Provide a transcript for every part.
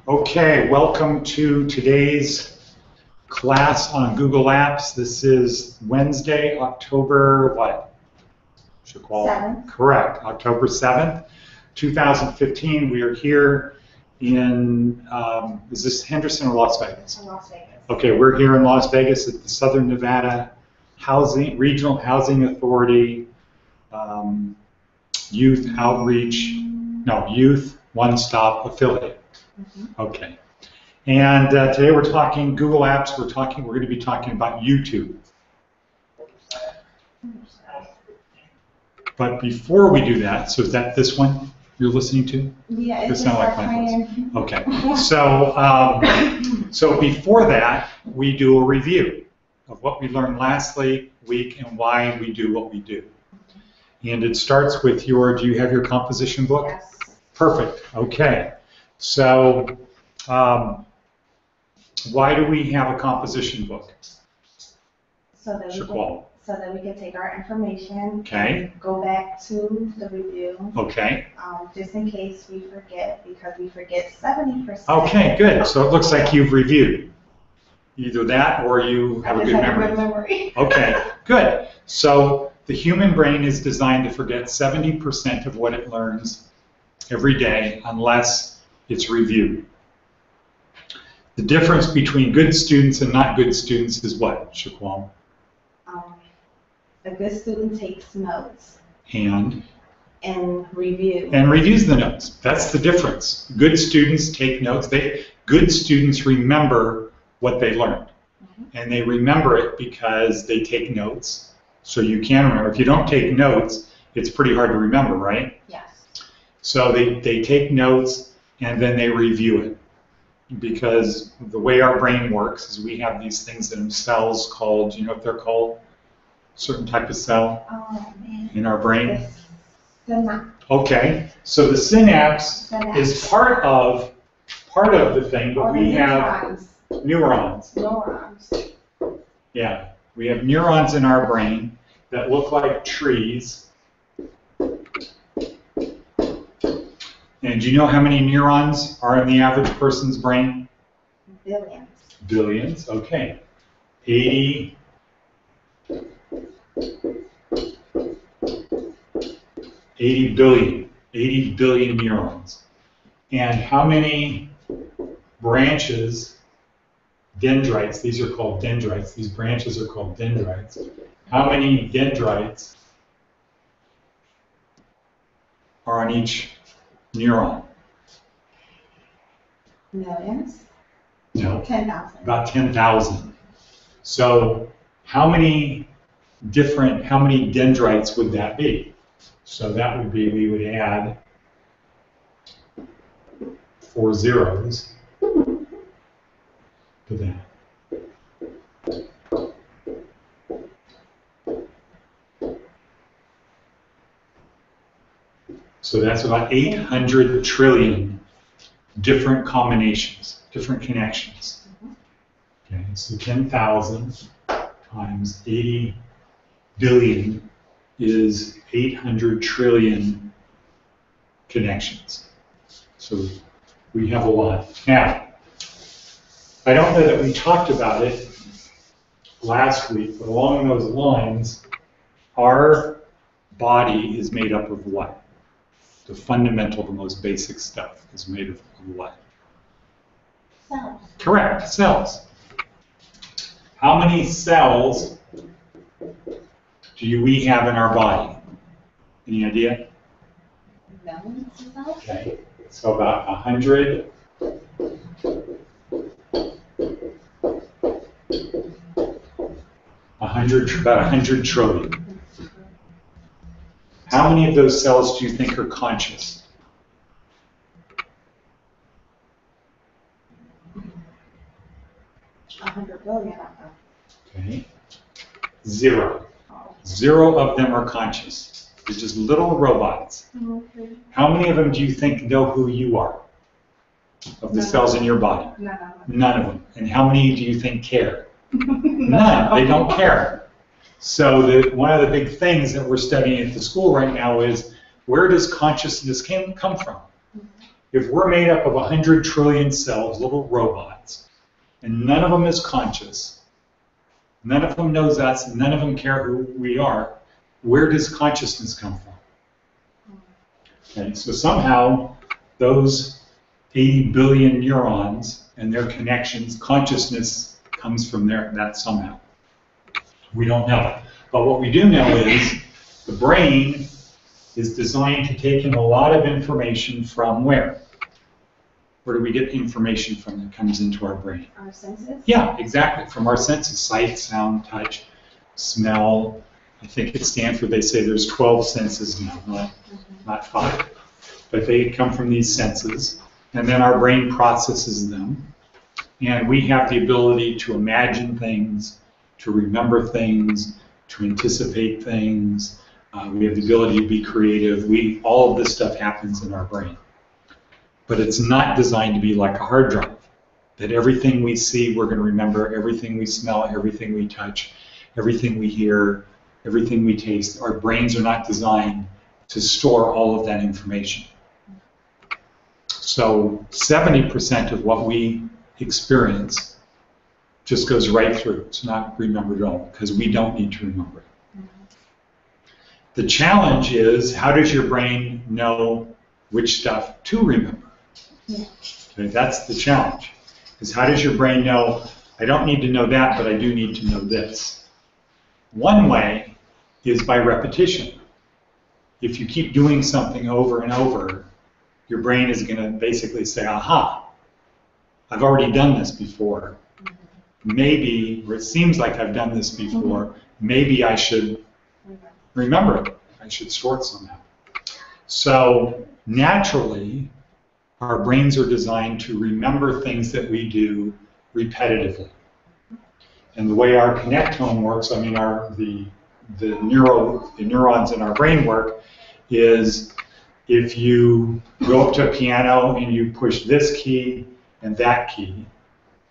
Okay, welcome to today's class on Google Apps. This is Wednesday, October what? 7th. Correct, October 7th, 2015. We are here in, is this Henderson or Las Vegas? Las Vegas. Okay, we're here in Las Vegas at the Southern Nevada Regional Housing Authority Youth One-Stop Affiliate. Okay, and today we're talking Google Apps. We're going to be talking about YouTube. But before we do that, so is that this one you're listening to? Yeah, It it's sounds like my voice. Okay, so before that, we do a review of what we learned last week and why we do what we do. And it starts with do you have your composition book? Yes. Perfect, okay. So, why do we have a composition book? So that we can take our information, Okay. go back to the review, Okay. just in case we forget, because we forget 70%. Okay, good. So it looks like you've reviewed. Either that or you have a good memory. Okay, good. So the human brain is designed to forget 70% of what it learns every day unless it's reviewed. The difference between good students and not good students is what, Shaquam? A good student takes notes. And Review. And reviews the notes. That's the difference. Good students take notes. Good students remember what they learned. And they remember it because they take notes. So you can remember. If you don't take notes, it's pretty hard to remember, right? Yes. So they take notes and then they review it. Because the way our brain works is we have these things in cells called, do you know what they're called? Certain type of cell in our brain. Okay, so the synapse is part of the thing, but we have neurons. Yeah, we have neurons in our brain that look like trees. And do you know how many neurons are in the average person's brain? Billions. Billions, okay. 80 billion neurons. And how many branches, dendrites, these are called dendrites, these branches are called dendrites. How many dendrites are on each neuron? Millions? No. 10,000. About 10,000. So how many dendrites would that be? So that would be, we would add 4 zeros to that. So that's about 800 trillion different combinations, different connections. Okay, so 10,000 times 80 billion is 800 trillion connections. So we have a lot. Now, I don't know that we talked about it last week, but along those lines, our body is made up of what? The fundamental, the most basic stuff is made of what? Cells. Correct, cells. How many cells do we have in our body? Any idea? Millions of cells? Okay, so about 100. About 100 trillion. How many of those cells do you think are conscious? 100 billion. Okay. 0. 0 of them are conscious. They're just little robots. Okay. How many of them do you think know who you are? Of the cells in your body? None of them. And how many do you think care? None. They don't care. So one of the big things that we're studying at the school right now is, where does consciousness come from? if we're made up of 100 trillion cells, little robots, and none of them is conscious, none of them knows us, none of them care who we are, where does consciousness come from? Okay, so somehow those 80 billion neurons and their connections, consciousness comes from that somehow. We don't know. But what we do know is the brain is designed to take in a lot of information from where? Where do we get information from that comes into our brain? Our senses? Yeah, exactly. From our senses, sight, sound, touch, smell. I think at Stanford they say there's 12 senses now, not 5. But they come from these senses, and then our brain processes them. And we have the ability to imagine things, to remember things, to anticipate things. We have the ability to be creative. All of this stuff happens in our brain. But it's not designed to be like a hard drive, that everything we see we're going to remember, everything we smell, everything we touch, everything we hear, everything we taste. Our brains are not designed to store all of that information. So 70% of what we experience just goes right through. It's not remembered at all, because we don't need to remember it. The challenge is, how does your brain know which stuff to remember? Okay, that's the challenge. Is how does your brain know, I don't need to know that, but I do need to know this? One way is by repetition. If you keep doing something over and over, your brain is going to basically say, aha, I've already done this before. Maybe, or it seems like I've done this before, maybe I should remember it. I should store it somehow. So naturally, our brains are designed to remember things that we do repetitively. And the way our connectome works, I mean, the neurons in our brain work, is if you go up to a piano and you push this key and that key,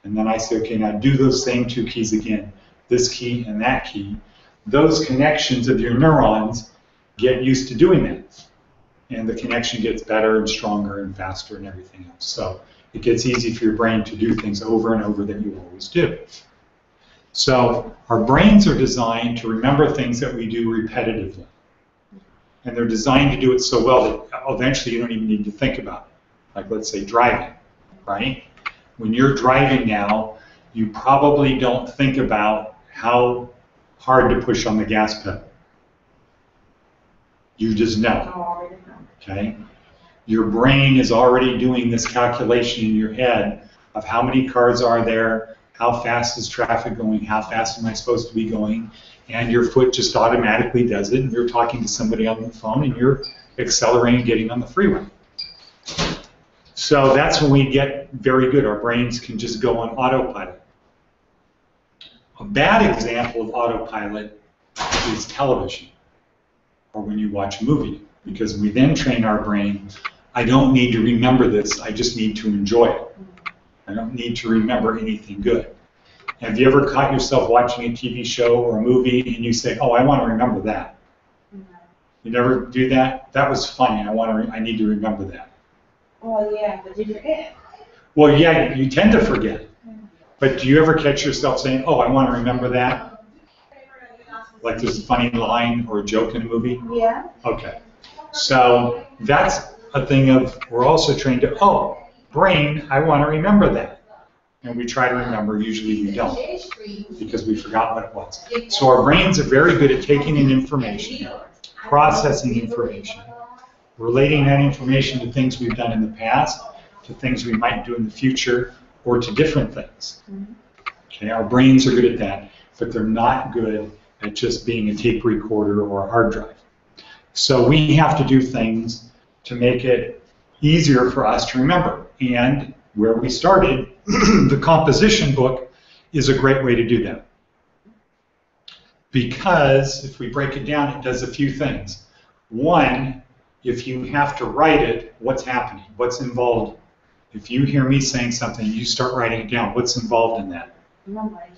and then I say, okay, now do those same 2 keys again, this key and that key, those connections of your neurons get used to doing that. And the connection gets better and stronger and faster and everything else. So it gets easy for your brain to do things over and over that you always do. So our brains are designed to remember things that we do repetitively. And they're designed to do it so well that eventually you don't even need to think about it. Like, let's say driving, right? When you're driving now, you probably don't think about how hard to push on the gas pedal. You just know. Okay? Your brain is already doing this calculation in your head of how many cars are there, how fast is traffic going, how fast am I supposed to be going, and your foot just automatically does it, and you're talking to somebody on the phone, and you're accelerating, getting on the freeway. So that's when we get very good. Our brains can just go on autopilot. A bad example of autopilot is television, or when you watch a movie, because we then train our brain, I don't need to remember this, I just need to enjoy it. I don't need to remember anything good. Have you ever caught yourself watching a TV show or a movie and you say, oh, I want to remember that? You never do that? That was funny, I need to remember that. Well, yeah, but you forget. Well, yeah, you tend to forget. But do you ever catch yourself saying, oh, I want to remember that? Like there's a funny line or a joke in a movie? Yeah. Okay. So that's a thing of, we're also trained to, oh, brain, I want to remember that. And we try to remember, usually we don't, because we forgot what it was. So our brains are very good at taking in information, processing information, relating that information to things we've done in the past, to things we might do in the future, or to different things. Okay, our brains are good at that, but they're not good at just being a tape recorder or a hard drive. So we have to do things to make it easier for us to remember. And where we started, the composition book is a great way to do that. Because if we break it down, it does a few things. One, if you have to write it, what's happening? What's involved? If you hear me saying something, you start writing it down. What's involved in that? Memory.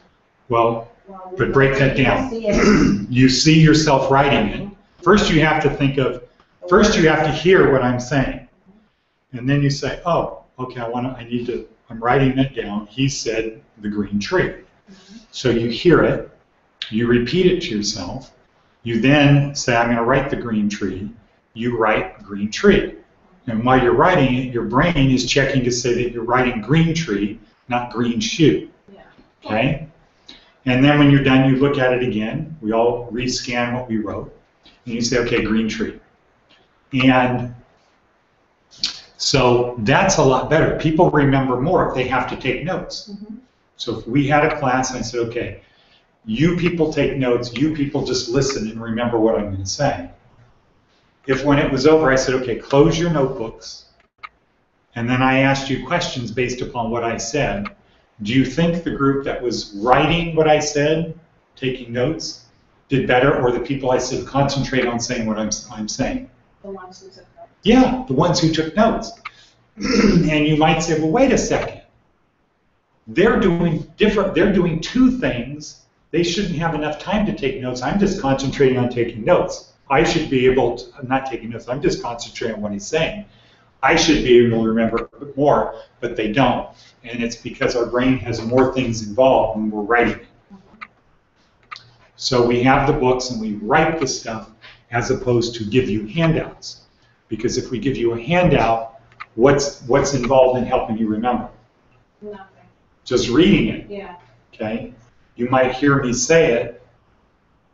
Well, but break that down. You see yourself writing it. First you have to think of, first you have to hear what I'm saying. and then you say, oh, okay, I'm writing it down. He said the green tree. So you hear it, you repeat it to yourself, you then say, I'm going to write the green tree. You write green tree. And while you're writing it, your brain is checking to say that you're writing green tree, not green shoe. Yeah. Okay? And then when you're done, you look at it again. We all rescan what we wrote. And you say, okay, green tree. And so that's a lot better. People remember more if they have to take notes. So if we had a class and I said, okay, you people take notes, you people just listen and remember what I'm going to say. If when it was over, I said, okay, close your notebooks, and then I asked you questions based upon what I said, do you think the group that was writing what I said, taking notes, did better, or the people I said concentrate on saying what I'm saying? The ones who took notes. Yeah, the ones who took notes. And you might say, well, wait a second. They're doing two things. They shouldn't have enough time to take notes. I'm just concentrating on taking notes. I should be able to, I'm not taking notes, I'm just concentrating on what he's saying. I should be able to remember more, but they don't. And it's because our brain has more things involved when we're writing. So we have the books and we write the stuff as opposed to give you handouts. Because if we give you a handout, what's involved in helping you remember? Nothing. Just reading it. Yeah. Okay? You might hear me say it,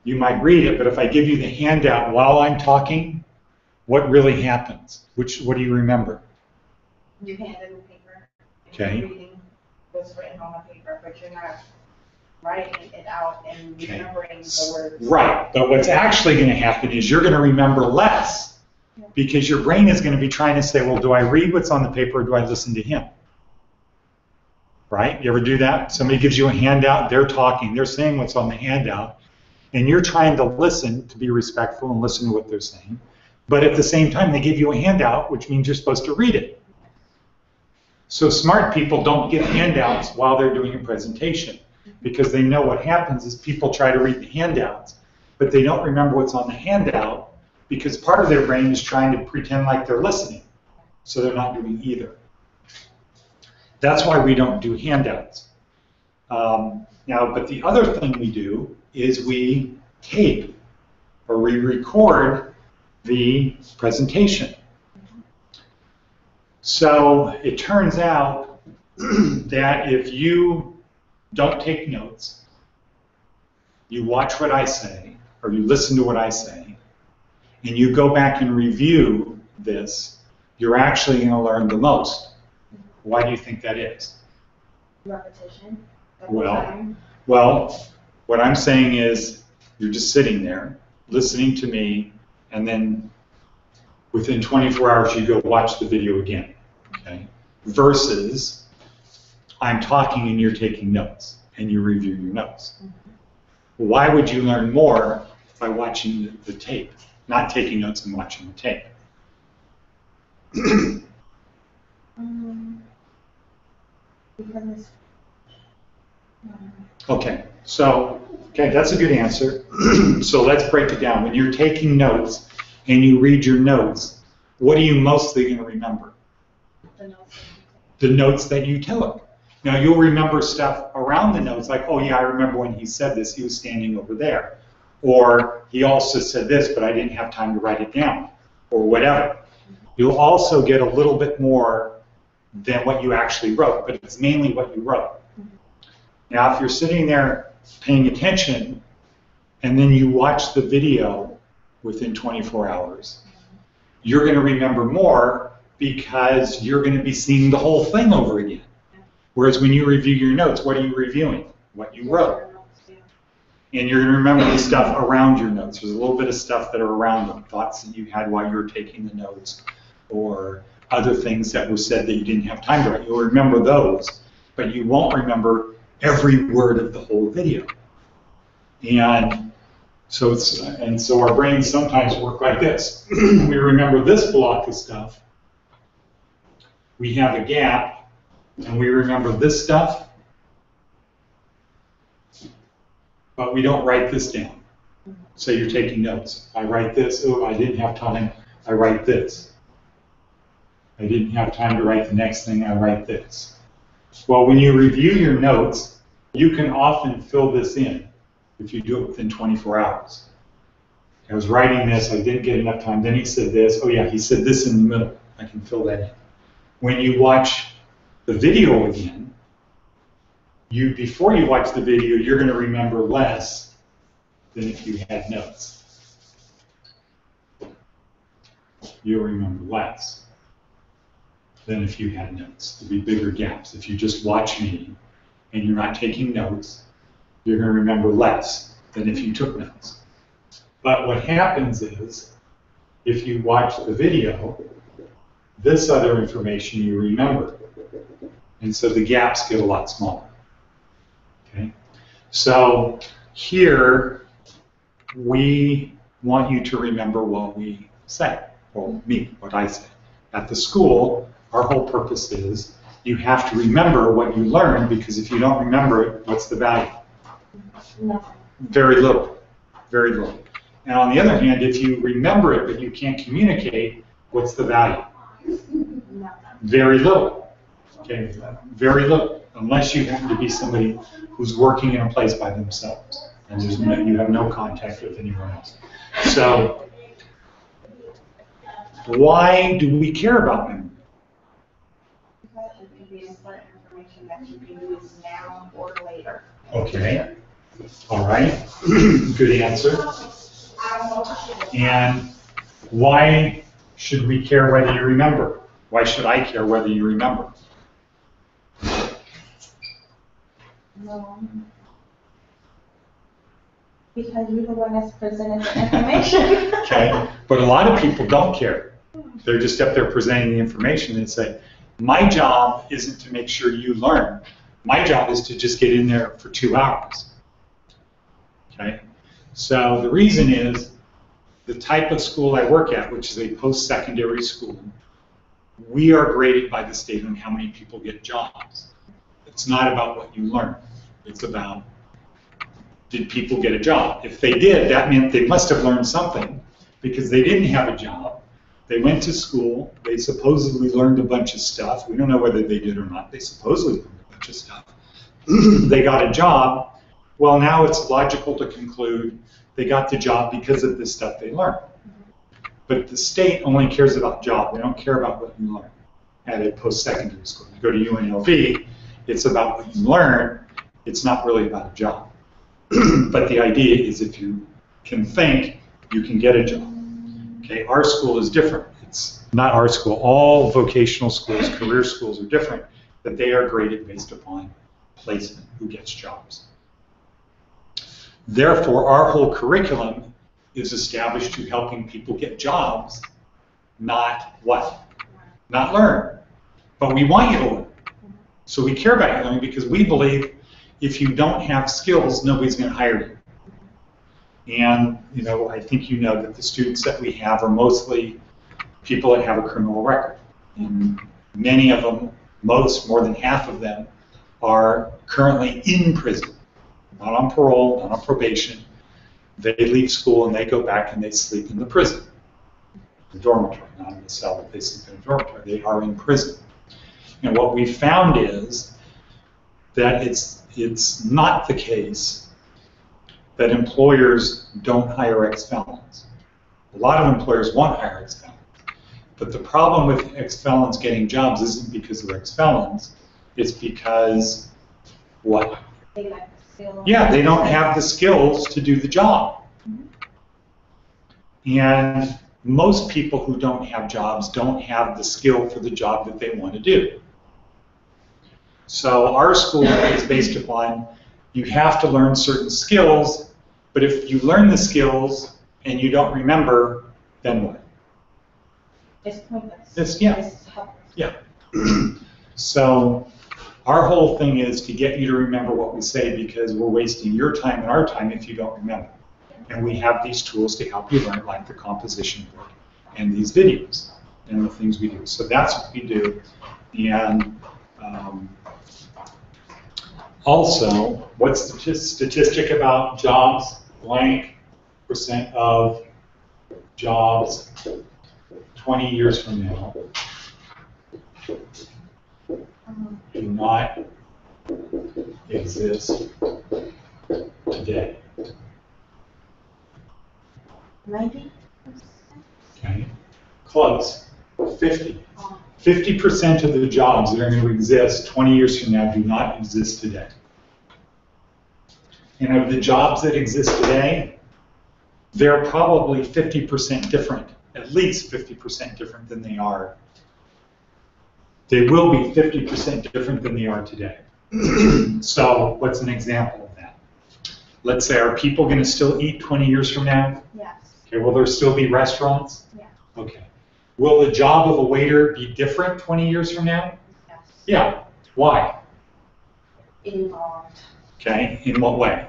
you might read it, but if I give you the handout while I'm talking, what really happens? What do you remember? You handed the paper. Okay. You're reading what's written on the paper, but you're not writing it out and remembering the words. Right, but what's actually going to happen is you're going to remember less because your brain is going to be trying to say, well, do I read what's on the paper or do I listen to him? Right? You ever do that? Somebody gives you a handout, they're talking, they're saying what's on the handout, and you're trying to listen, to be respectful and listen to what they're saying. But at the same time, they give you a handout, which means you're supposed to read it. So smart people don't get handouts while they're doing a presentation because they know what happens is people try to read the handouts, but they don't remember what's on the handout because part of their brain is trying to pretend like they're listening. So they're not doing either. That's why we don't do handouts. But the other thing we do is we tape or we record the presentation. So it turns out that if you don't take notes, you watch what I say, or you listen to what I say, and you go back and review this, you're actually going to learn the most. Why do you think that is? Repetition. Well, what I'm saying is you're just sitting there, listening to me, and then within 24 hours you go watch the video again, okay? Versus I'm talking and you're taking notes, and you review your notes. Why would you learn more by watching the tape, not taking notes and watching the tape? Okay, that's a good answer. So let's break it down. When you're taking notes and you read your notes, what are you mostly going to remember? The notes that you took. Now you'll remember stuff around the notes, like, oh yeah, I remember when he said this, he was standing over there. Or he also said this, but I didn't have time to write it down, or whatever. You'll also get a little bit more than what you actually wrote, but it's mainly what you wrote. Now, if you're sitting there paying attention, and then you watch the video within 24 hours, you're going to remember more because you're going to be seeing the whole thing over again. Whereas when you review your notes, what are you reviewing? What you wrote. And you're going to remember the stuff around your notes. There's a little bit of stuff that are around them, thoughts that you had while you were taking the notes, or other things that were said that you didn't have time to write. You'll remember those, but you won't remember every word of the whole video. And so our brains sometimes work like this. We remember this block of stuff. We have a gap, and we remember this stuff, but we don't write this down. So you're taking notes. I write this. Oh, I didn't have time. I write this. I didn't have time to write the next thing, I write this. Well, when you review your notes, you can often fill this in if you do it within 24 hours. I was writing this, I didn't get enough time, then he said this, oh yeah, he said this in the middle, I can fill that in. When you watch the video again, before you watch the video, you're going to remember less than if you had notes. You'll remember less than if you had notes. There'll be bigger gaps. If you just watch me and you're not taking notes, you're going to remember less than if you took notes. But what happens is, if you watch the video, this other information you remember. And so the gaps get a lot smaller. Okay? So here, we want you to remember what we say, or me, what I say. At the school, our whole purpose is you have to remember what you learned, because if you don't remember it, what's the value? Nothing. Very little. Very little. And on the other hand, if you remember it but you can't communicate, what's the value? Nothing. Very little. Okay, very little. Unless you happen to be somebody who's working in a place by themselves and there's you have no contact with anyone else. So, why do we care about memory? Because it can be important information that you can use now or later. Okay. All right. Good answer. And why should we care whether you remember? Why should I care whether you remember? Because you're the one that's presented the information. Okay. But a lot of people don't care. They're just up there presenting the information and say, my job isn't to make sure you learn. My job is to just get in there for 2 hours. Okay? So the reason is, the type of school I work at, which is a post-secondary school, we are graded by the state on how many people get jobs. It's not about what you learn. It's about, did people get a job? If they did, that meant they must have learned something, because they didn't have a job. They went to school. They supposedly learned a bunch of stuff. We don't know whether they did or not. They supposedly learned a bunch of stuff. They got a job. Well, now it's logical to conclude they got the job because of the stuff they learned. But the state only cares about job. They don't care about what you learn at a post-secondary school. You go to UNLV, it's about what you learn. It's not really about a job. But the idea is, if you can think, you can get a job. Okay, our school is different. It's not our school. All vocational schools, career schools are different, but they are graded based upon placement, who gets jobs. Therefore, our whole curriculum is established to helping people get jobs, not what? Not learn. But we want you to learn. So we care about you learning, because we believe if you don't have skills, nobody's going to hire you. And, you know, I think you know that the students that we have are mostly people that have a criminal record. And many of them, more than half of them, are currently in prison. Not on parole, not on probation. They leave school and they go back and they sleep in the prison. The dormitory, not in the cell, but they sleep in a dormitory. They are in prison. And what we found is that it's not the case that employers don't hire ex-felons. A lot of employers won't hire ex-felons. But the problem with ex-felons getting jobs isn't because they're ex-felons. It's because what? They lack the skills. Yeah, they don't have the skills to do the job. And most people who don't have jobs don't have the skill for the job that they want to do. So our school is based upon, you have to learn certain skills, but if you learn the skills and you don't remember, then what? It's pointless. It's, yeah. It's helpless. Yeah. So our whole thing is to get you to remember what we say, because we're wasting your time and our time if you don't remember. And we have these tools to help you learn, like the composition book and these videos and the things we do. So that's what we do. And also, what's the statistic about jobs? Blank % of jobs 20 years from now do not exist today. 90%? Okay, close. 50. 50% of the jobs that are going to exist 20 years from now do not exist today. And of the jobs that exist today, they're probably 50% different, at least 50% different than they are. They will be 50% different than they are today. So what's an example of that? Let's say, are people going to still eat 20 years from now? Yes. Okay, will there still be restaurants? Yeah. Okay. Will the job of a waiter be different 20 years from now? Yes. Yeah. Why? Involved. Okay, in what way?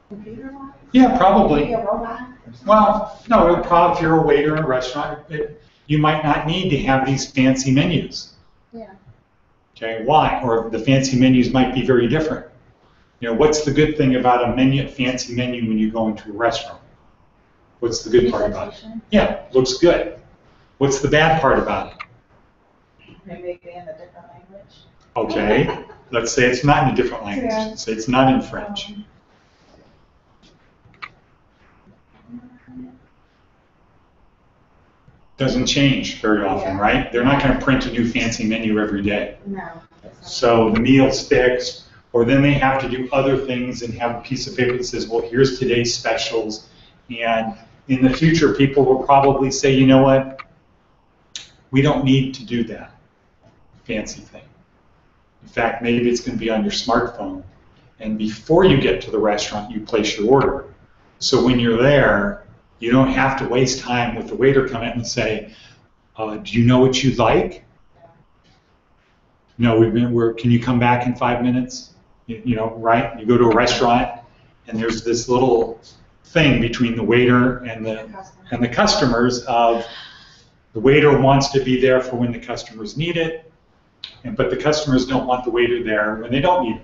Computer-wise? Yeah, probably. Maybe a robot or something? Well, no, probably if you're a waiter in a restaurant, you might not need to have these fancy menus. Yeah. Okay, why? Or the fancy menus might be very different. You know, what's the good thing about a fancy menu when you go into a restaurant? What's the good part about it? Yeah, looks good. What's the bad part about it? Maybe in a different language. Okay, let's say it's not in a different language. Yeah. Say it's not in French. Doesn't change very often, Yeah. right? They're not going to print a new fancy menu every day. No. So the meal's fixed, or then they have to do other things and have a piece of paper that says, well, here's today's specials. And in the future, people will probably say, you know what? We don't need to do that fancy thing. In fact, maybe it's going to be on your smartphone. And before you get to the restaurant, you place your order. So when you're there, you don't have to waste time with the waiter coming in and say, do you know what you'd like? No, can you come back in 5 minutes? You know, right? You go to a restaurant and there's this little thing between the waiter and the customers of the waiter wants to be there for when the customers need it, but the customers don't want the waiter there when they don't need it.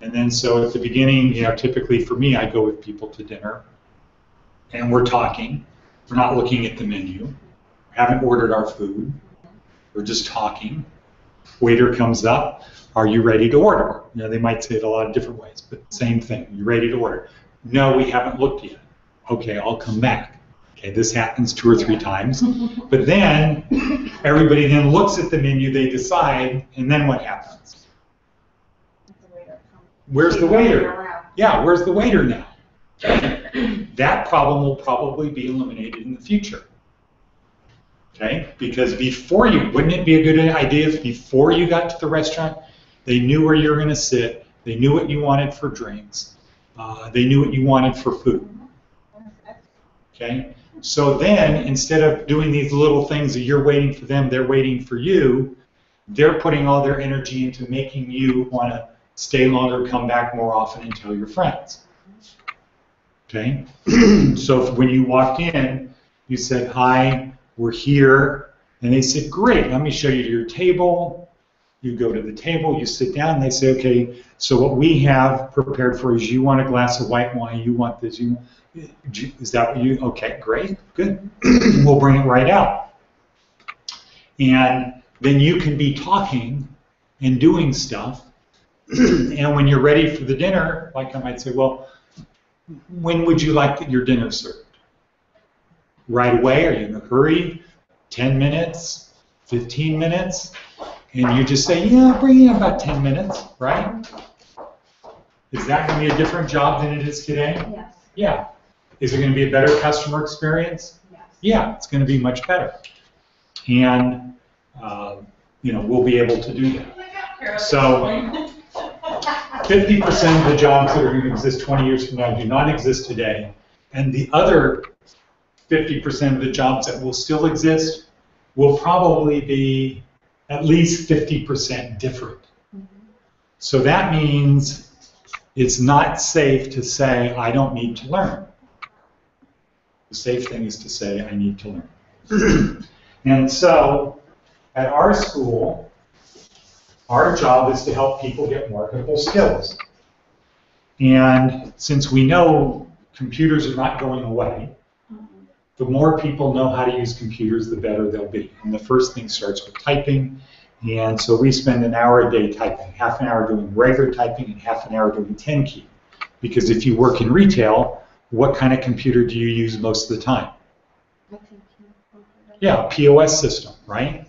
And then so at the beginning, you know, typically for me, I go with people to dinner and we're talking. We're not looking at the menu. We haven't ordered our food. We're just talking. Waiter comes up. Are you ready to order? You know, they might say it a lot of different ways, but same thing. You ready to order? No, we haven't looked yet. Okay, I'll come back. Okay, this happens 2 or 3 times. But then everybody then looks at the menu, they decide, and then what happens? Where's the waiter? Yeah, where's the waiter now? That problem will probably be eliminated in the future. Okay, because wouldn't it be a good idea if before you got to the restaurant, they knew where you were going to sit, they knew what you wanted for drinks, they knew what you wanted for food. Okay, so then instead of doing these little things that you're waiting for them, they're waiting for you, they're putting all their energy into making you want to stay longer, come back more often, and tell your friends. Okay, so when you walked in, you said, hi, we're here, and they said, great, let me show you to your table. You go to the table, you sit down, and they say, okay, so what we have prepared for is you want a glass of white wine, you want this, is that what you, okay, great, good. We'll bring it right out. And then you can be talking and doing stuff, and when you're ready for the dinner, like I might say, well, when would you like your dinner served? Right away? Are you in a hurry? 10 minutes? 15 minutes? And you just say, yeah, bring in about 10 minutes, right? Is that going to be a different job than it is today? Yes. Yeah. Is it going to be a better customer experience? Yes. Yeah, it's going to be much better. And, you know, we'll be able to do that. So 50% of the jobs that are going to exist 20 years from now do not exist today. And the other 50% of the jobs that will still exist will probably be at least 50% different. So that means it's not safe to say, I don't need to learn. The safe thing is to say, I need to learn. And so at our school, our job is to help people get marketable skills. And since we know computers are not going away, the more people know how to use computers, the better they'll be. And the first thing starts with typing. And so we spend an hour a day typing, half an hour doing regular typing and half an hour doing 10-key. Because if you work in retail, what kind of computer do you use most of the time? Yeah, POS system, right?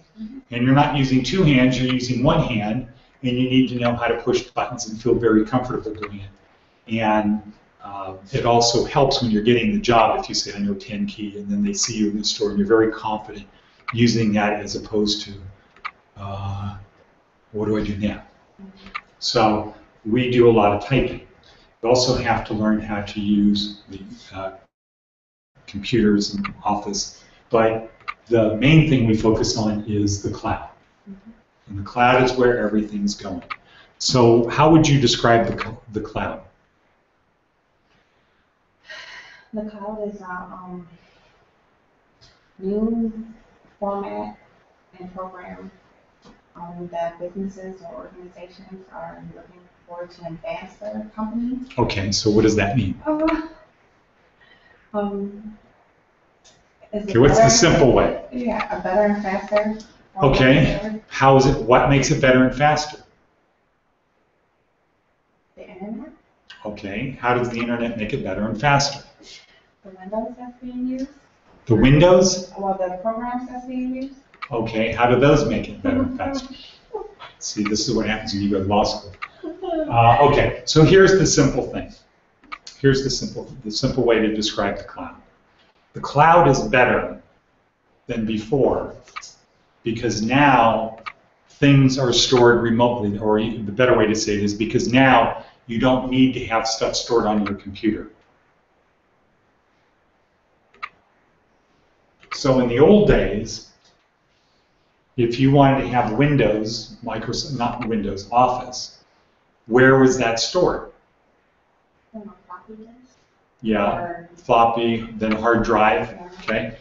And you're not using two hands, you're using one hand, and you need to know how to push buttons and feel very comfortable doing it. And it also helps when you're getting the job if you say, I know 10-key, and then they see you in the store and you're very confident using that as opposed to, what do I do now? So we do a lot of typing. We also have to learn how to use the computers in Office, but the main thing we focus on is the cloud. And the cloud is where everything's going. So how would you describe the cloud? The cloud is a new format and program that businesses or organizations are looking for to advance their company. Okay, so what does that mean? Okay, what's the simple way? Yeah, a better and faster. Okay, how is it? What makes it better and faster? The internet. Okay, how does the internet make it better and faster? The Windows that's being used. The Windows? Well, the programs that's being used. Okay, how do those make it better and faster? See, this is what happens when you go to law school. Okay, so here's the simple thing. Here's the simple way to describe the cloud. The cloud is better than before because now things are stored remotely, or the better way to say it is because now you don't need to have stuff stored on your computer. So in the old days, if you wanted to have Windows, Microsoft, not Windows, Office, where was that stored? Yeah, floppy, then hard drive, okay?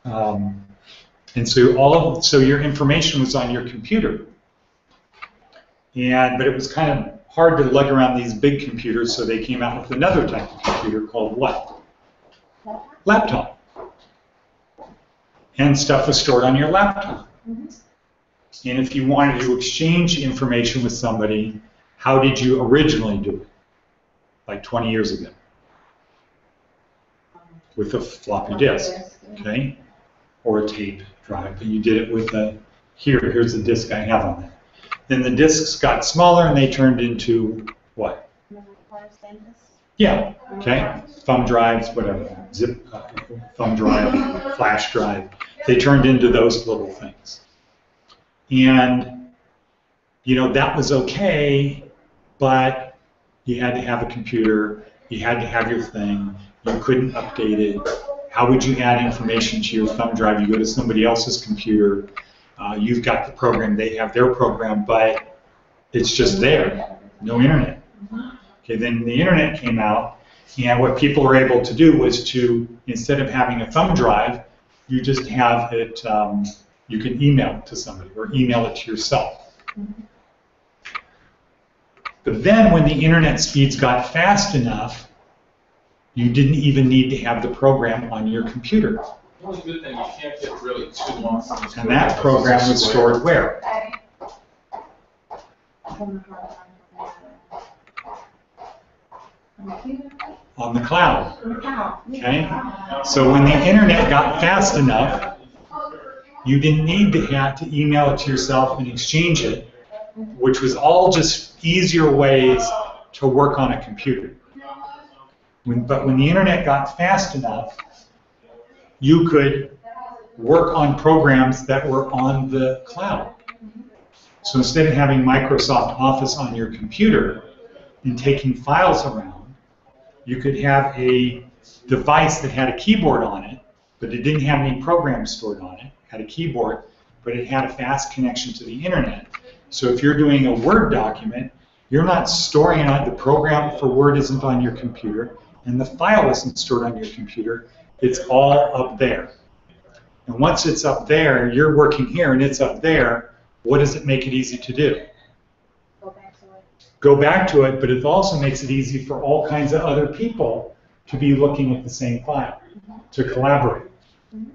And so so your information was on your computer. But it was kind of hard to lug around these big computers, so they came out with another type of computer called what? Laptop. And stuff was stored on your laptop. And if you wanted to exchange information with somebody, how did you originally do it? Like 20 years ago. With a floppy disk, okay? Or a tape drive. But you did it with here's the disk I have on that. Then the disks got smaller and they turned into what? Yeah, okay? Thumb drives, whatever. Zip, thumb drive, flash drive. They turned into those little things. And, you know, that was okay, but you had to have a computer, you had to have your thing, you couldn't update it. How would you add information to your thumb drive? You go to somebody else's computer, you've got the program, they have their program, but it's just there, no internet. Okay, then the internet came out, and what people were able to do was to, instead of having a thumb drive, you just have it, you can email it to somebody or email it to yourself. But then when the internet speeds got fast enough, you didn't even need to have the program on your computer. The only good thing, you can't get really too long. And that program was stored where? On the cloud. Okay? So when the internet got fast enough, you didn't need to have to email it to yourself and exchange it, which was all just easier ways to work on a computer. But when the internet got fast enough, you could work on programs that were on the cloud. So instead of having Microsoft Office on your computer and taking files around, you could have a device that had a keyboard on it, but it didn't have any programs stored on it. It had a keyboard, but it had a fast connection to the internet. So if you're doing a Word document, you're not storing it on, the program for Word isn't on your computer, and the file isn't stored on your computer. It's all up there. And once it's up there, you're working here and it's up there, what does it make it easy to do? Go back to it, but it also makes it easy for all kinds of other people to be looking at the same file, to collaborate. Mhm.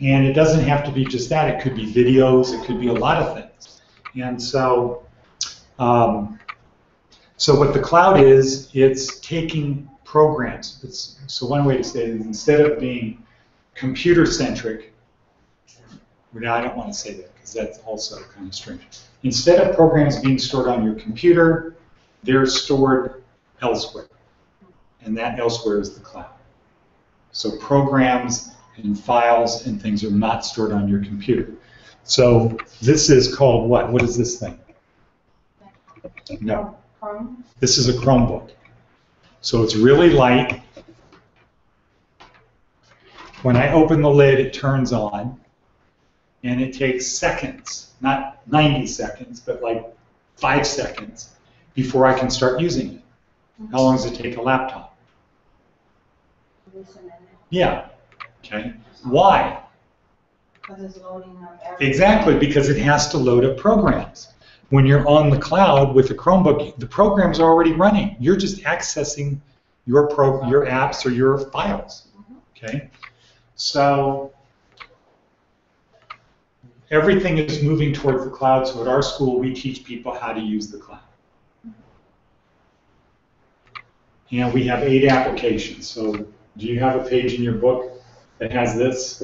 And it doesn't have to be just that. It could be videos. It could be a lot of things. And so, so what the cloud is, it's taking programs. So one way to say it is instead of being computer-centric, well, I don't want to say that because that's also kind of strange. Instead of programs being stored on your computer, they're stored elsewhere. And that elsewhere is the cloud. So programs and files and things are not stored on your computer. So this is called what? What is this thing? No. Chrome. This is a Chromebook. So it's really light. When I open the lid, it turns on. And it takes seconds, not 90 seconds, but like 5 seconds before I can start using it. How long does it take a laptop? At least a minute. Yeah. Okay. Why? Because it's loading up everything. Exactly, because it has to load up programs. When you're on the cloud with a Chromebook, the program's are already running. You're just accessing your apps or your files. Okay. So everything is moving towards the cloud. So at our school, we teach people how to use the cloud. And we have 8 applications. So do you have a page in your book that has this?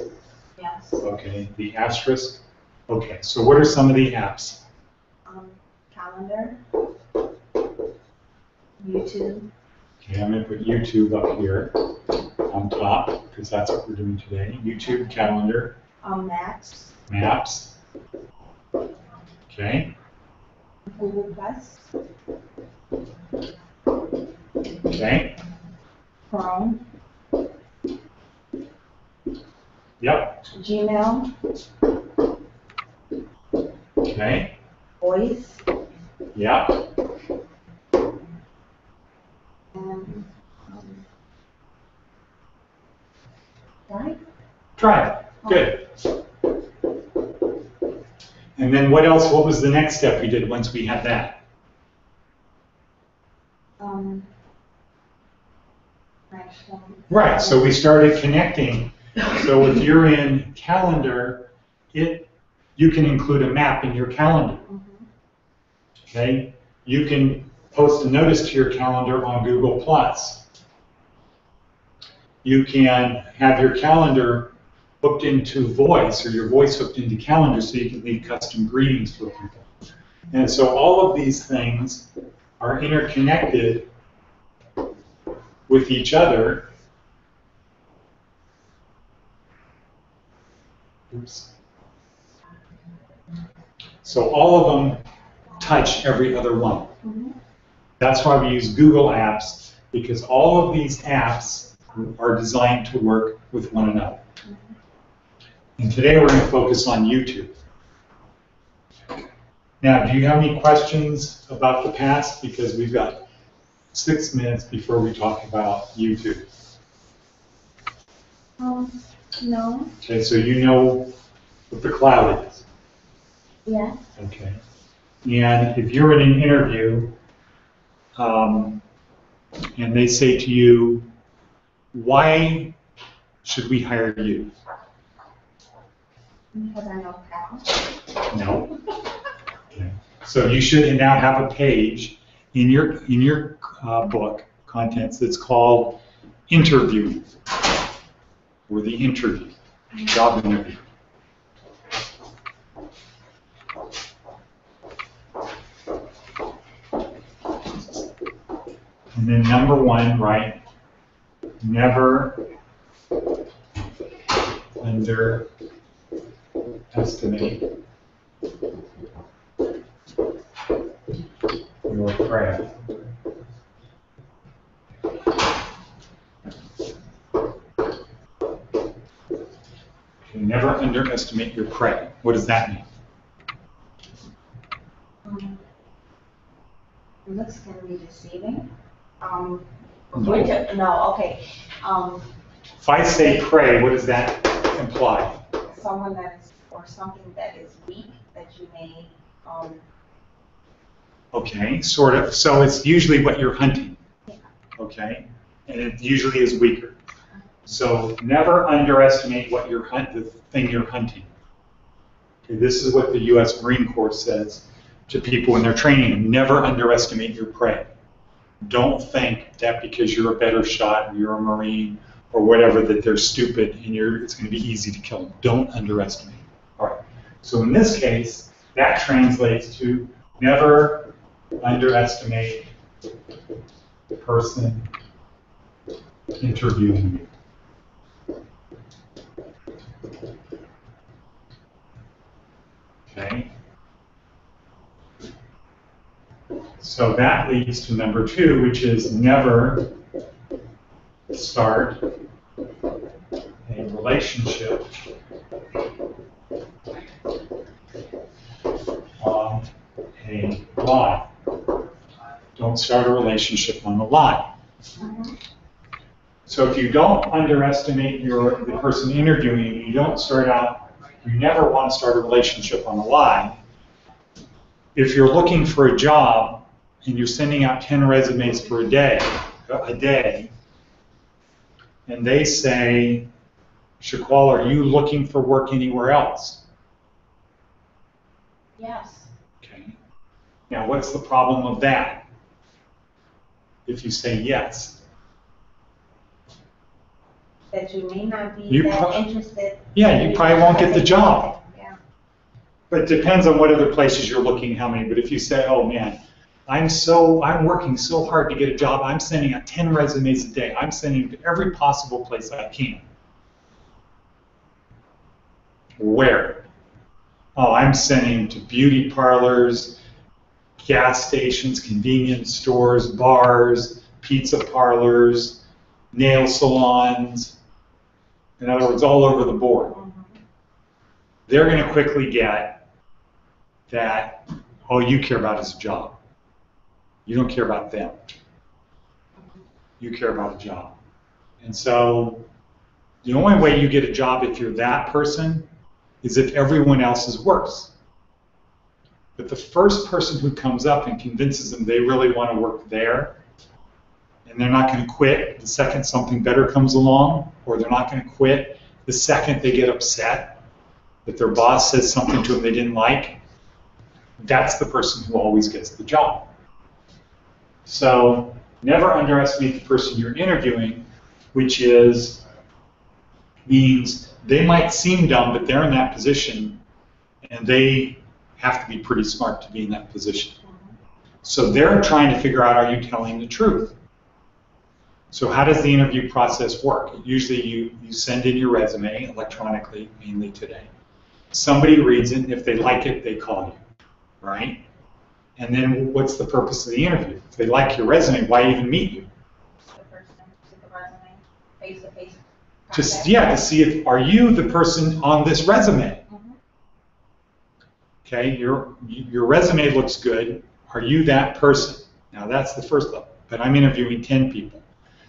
Yes. Okay, the asterisk. Okay, so what are some of the apps? Calendar. YouTube. Okay, I'm going to put YouTube up here on top because that's what we're doing today. YouTube, calendar, Maps. maps. Okay, Google Plus. okay, Chrome. yep, Gmail. okay, Voice. yep, And Drive. Drive. Good. And then what else? What was the next step we did once we had that? Right, so we started connecting. So if you're in calendar, you can include a map in your calendar. Okay? You can post a notice to your calendar on Google+. You can have your calendar hooked into Voice, or your Voice hooked into Calendar, so you can leave custom greetings for people. And so all of these things are interconnected with each other. Oops. So all of them touch every other one. That's why we use Google Apps, because all of these apps are designed to work with one another. And today we're going to focus on YouTube. Now, do you have any questions about the past? Because we've got 6 minutes before we talk about YouTube. No. Okay, so you know what the cloud is. Yes. Okay. And if you're in an interview and they say to you, why should we hire you? Because I know how. No. Okay. So you should now have a page in your book contents that's called interview, or the interview, job interview. And then number 1, right? Never underestimate your craft. Okay, never underestimate your prey. What does that mean? It looks going to be deceiving. No. Okay. If I say prey, what does that imply? Someone that is, or something that is weak that you may. Okay, sort of. So it's usually what you're hunting. Okay, and it usually is weaker. So never underestimate what you're the thing you're hunting. Okay, this is what the U.S. Marine Corps says to people when they're training. Never underestimate your prey. Don't think that because you're a better shot or you're a Marine or whatever that they're stupid and it's going to be easy to kill them. Don't underestimate. All right. So in this case, that translates to never underestimate the person interviewing you. Okay. So that leads to number 2, which is never start a relationship on a lie. Don't start a relationship on a lie. So if you don't underestimate the person interviewing you, you don't start out. You never want to start a relationship on a lie. If you're looking for a job and you're sending out 10 resumes for a day, and they say, Shaqual, are you looking for work anywhere else? Yes. Okay. Now, what's the problem of that? If you say yes. That you may not be interested. Yeah, you probably won't get the job. Yeah. But it depends on what other places you're looking, how many. But if you say, oh man, I'm working so hard to get a job, I'm sending out 10 resumes a day. I'm sending to every possible place I can. Where? Oh, I'm sending to beauty parlors, gas stations, convenience stores, bars, pizza parlors, nail salons. In other words, all over the board. They're going to quickly get that all you care about is a job. You don't care about them. You care about a job. And so the only way you get a job if you're that person is if everyone else is worse. But the first person who comes up and convinces them they really want to work there, and they're not going to quit the second something better comes along, or they're not going to quit the second they get upset that their boss says something to them they didn't like, that's the person who always gets the job. So never underestimate the person you're interviewing, which means they might seem dumb, but they're in that position, and they have to be pretty smart to be in that position. So they're trying to figure out, are you telling the truth? So how does the interview process work? Usually you send in your resume electronically, mainly today. Somebody reads it, and if they like it, they call you, right? And then what's the purpose of the interview? If they like your resume, why even meet you? The person with the resume, face-to-face. To see if, are you the person on this resume? Okay, your resume looks good. Are you that person? Now that's the first level, but I'm interviewing 10 people.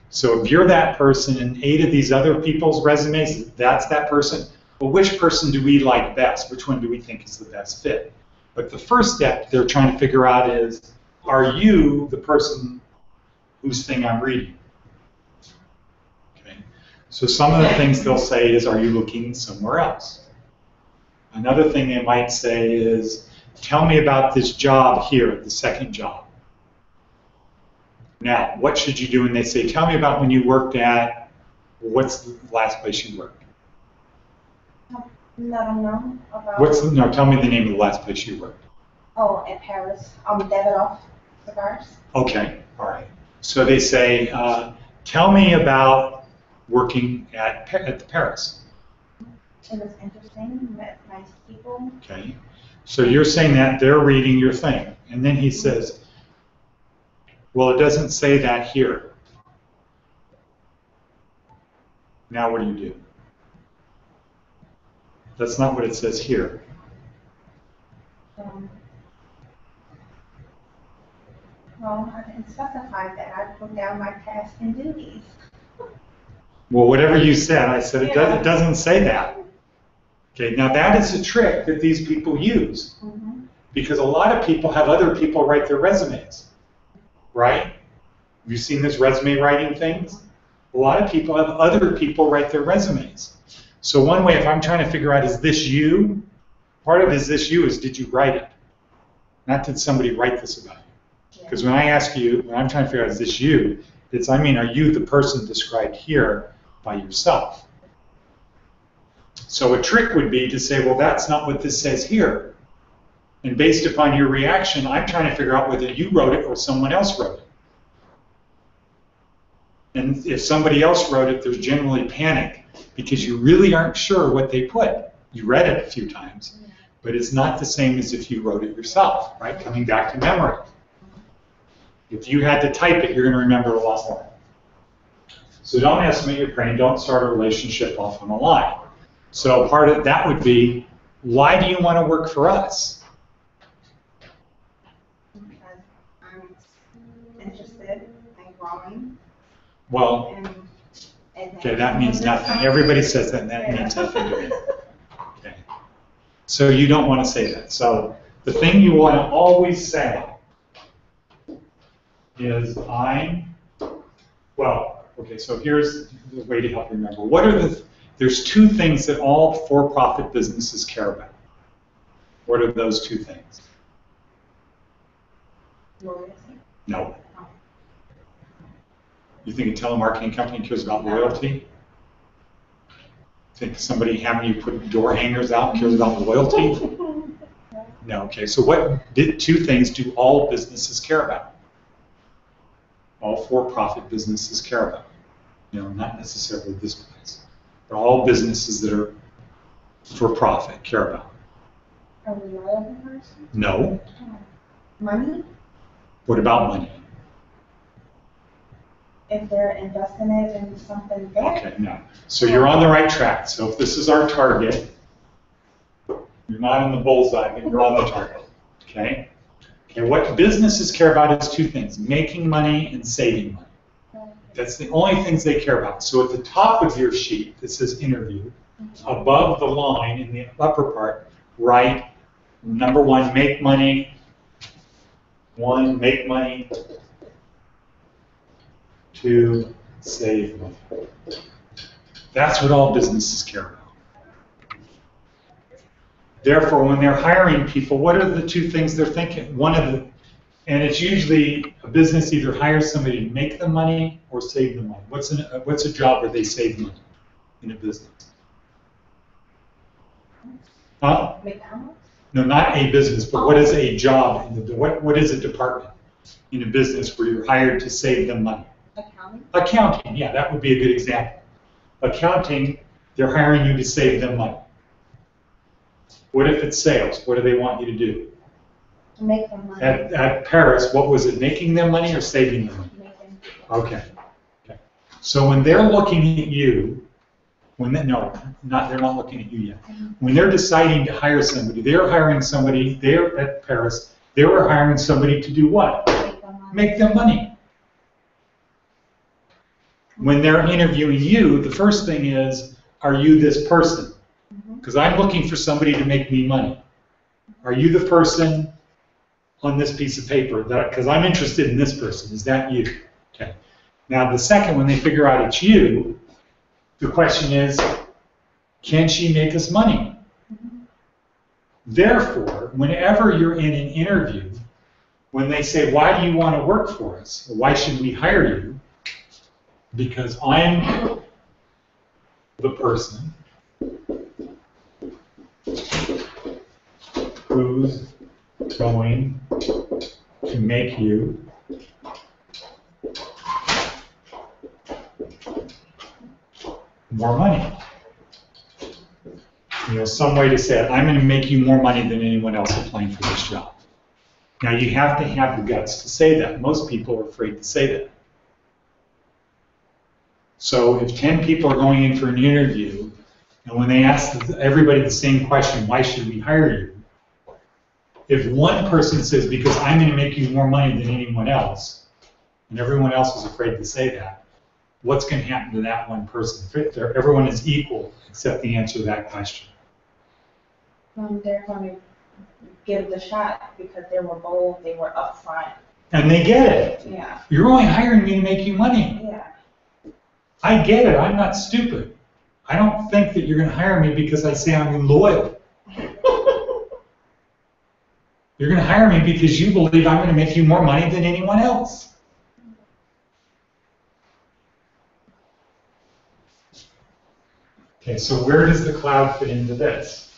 So if you're that person and 8 of these other people's resumes, that's that person, well, which person do we like best? Which one do we think is the best fit? But the first step they're trying to figure out is, are you the person whose thing I'm reading? Okay. So some of the things they'll say is, are you looking somewhere else? Another thing they might say is, tell me about this job here, the second job. Now, what should you do when they say, tell me about when you worked at, what's the last place you worked? Let them know about. No, tell me the name of the last place you worked. Oh, in Paris, Davidoff cigars. Okay, all right. So they say, tell me about working at the Paris. It was interesting, met nice people. Okay, so you're saying that they're reading your thing, and then he says, well, it doesn't say that here. Now what do? That's not what it says here. Well, I didn't specify that. I put down my tasks and duties. Well, whatever you said, I said it doesn't say that. Okay, now that is a trick that these people use, because a lot of people have other people write their resumes, right? Have you seen this resume writing things? A lot of people have other people write their resumes. So one way, if I'm trying to figure out, is this you? Part of is this you is, did you write it? Not did somebody write this about you. Because when I ask you, when I'm trying to figure out, is this you? It's, I mean, are you the person described here by yourself? So a trick would be to say, well, that's not what this says here. And based upon your reaction, I'm trying to figure out whether you wrote it or someone else wrote it. And if somebody else wrote it, there's generally panic because you really aren't sure what they put. You read it a few times, but it's not the same as if you wrote it yourself, right? Coming back to memory. If you had to type it, you're going to remember a lot more. So don't estimate your brain. Don't start a relationship off on a lie. So part of that would be, why do you want to work for us? Because I'm interested in growing. Well, okay, that means nothing. Everybody says that, and that means nothing to me. Okay. So you don't want to say that. So the thing you want to always say is, well, okay, so here's the way to help you remember. What are there's two things that all for-profit businesses care about. What are those two things? Loyalty. No. You think a telemarketing company cares about loyalty? Think somebody having you put door hangers out cares about loyalty? No, okay, so what two things do all businesses care about? All for-profit businesses care about. You know, not necessarily this place, but all businesses that are for-profit care about. Are we loyal person? No. Money? What about money? If they're investing it in something big. Okay, no. So you're on the right track. So if this is our target, you're not in the bullseye, but you're on the target. Okay? Okay, what businesses care about is two things, making money and saving money. That's the only things they care about. So at the top of your sheet that says interview, above the line in the upper part, write number one, make money. One, make money. Two, save money. That's what all businesses care about. Therefore, when they're hiring people, what are the two things they're thinking? And it's usually a business either hires somebody to make them money or save them money. What's a job where they save money in a business? Huh? McDonald's? No, not a business, but what is a job what is a department in a business where you're hired to save them money? Accounting? Accounting, yeah, that would be a good example. Accounting, they're hiring you to save them money. What if it's sales? What do they want you to do? To make them money. At Paris, what was it, making them money or saving them money? Making. Okay. So when they're looking at you, they're not looking at you yet. When they're deciding to hire somebody, they're hiring somebody, they're at Paris, they were hiring somebody to do what? Make them money. When they're interviewing you, the first thing is, are you this person? Because I'm looking for somebody to make me money. Are you the person on this piece of paper? Because I'm interested in this person. Is that you? Okay. Now the second, when they figure out it's you, the question is, can she make us money? Therefore, whenever you're in an interview, when they say, why do you want to work for us? Or why should we hire you? Because I'm the person who's going to make you more money. You know, some way to say it, I'm going to make you more money than anyone else applying for this job. Now, you have to have the guts to say that. Most people are afraid to say that. So if 10 people are going in for an interview, and when they ask everybody the same question, why should we hire you? If one person says, because I'm going to make you more money than anyone else, and everyone else is afraid to say that, what's going to happen to that one person? If everyone is equal except the answer to that question. They're going to give the shot because they were bold, they were upfront. And they get it. Yeah. You're only hiring me to make you money. Yeah. I get it. I'm not stupid. I don't think that you're going to hire me because I say I'm loyal. You're going to hire me because you believe I'm going to make you more money than anyone else. Okay, so where does the cloud fit into this?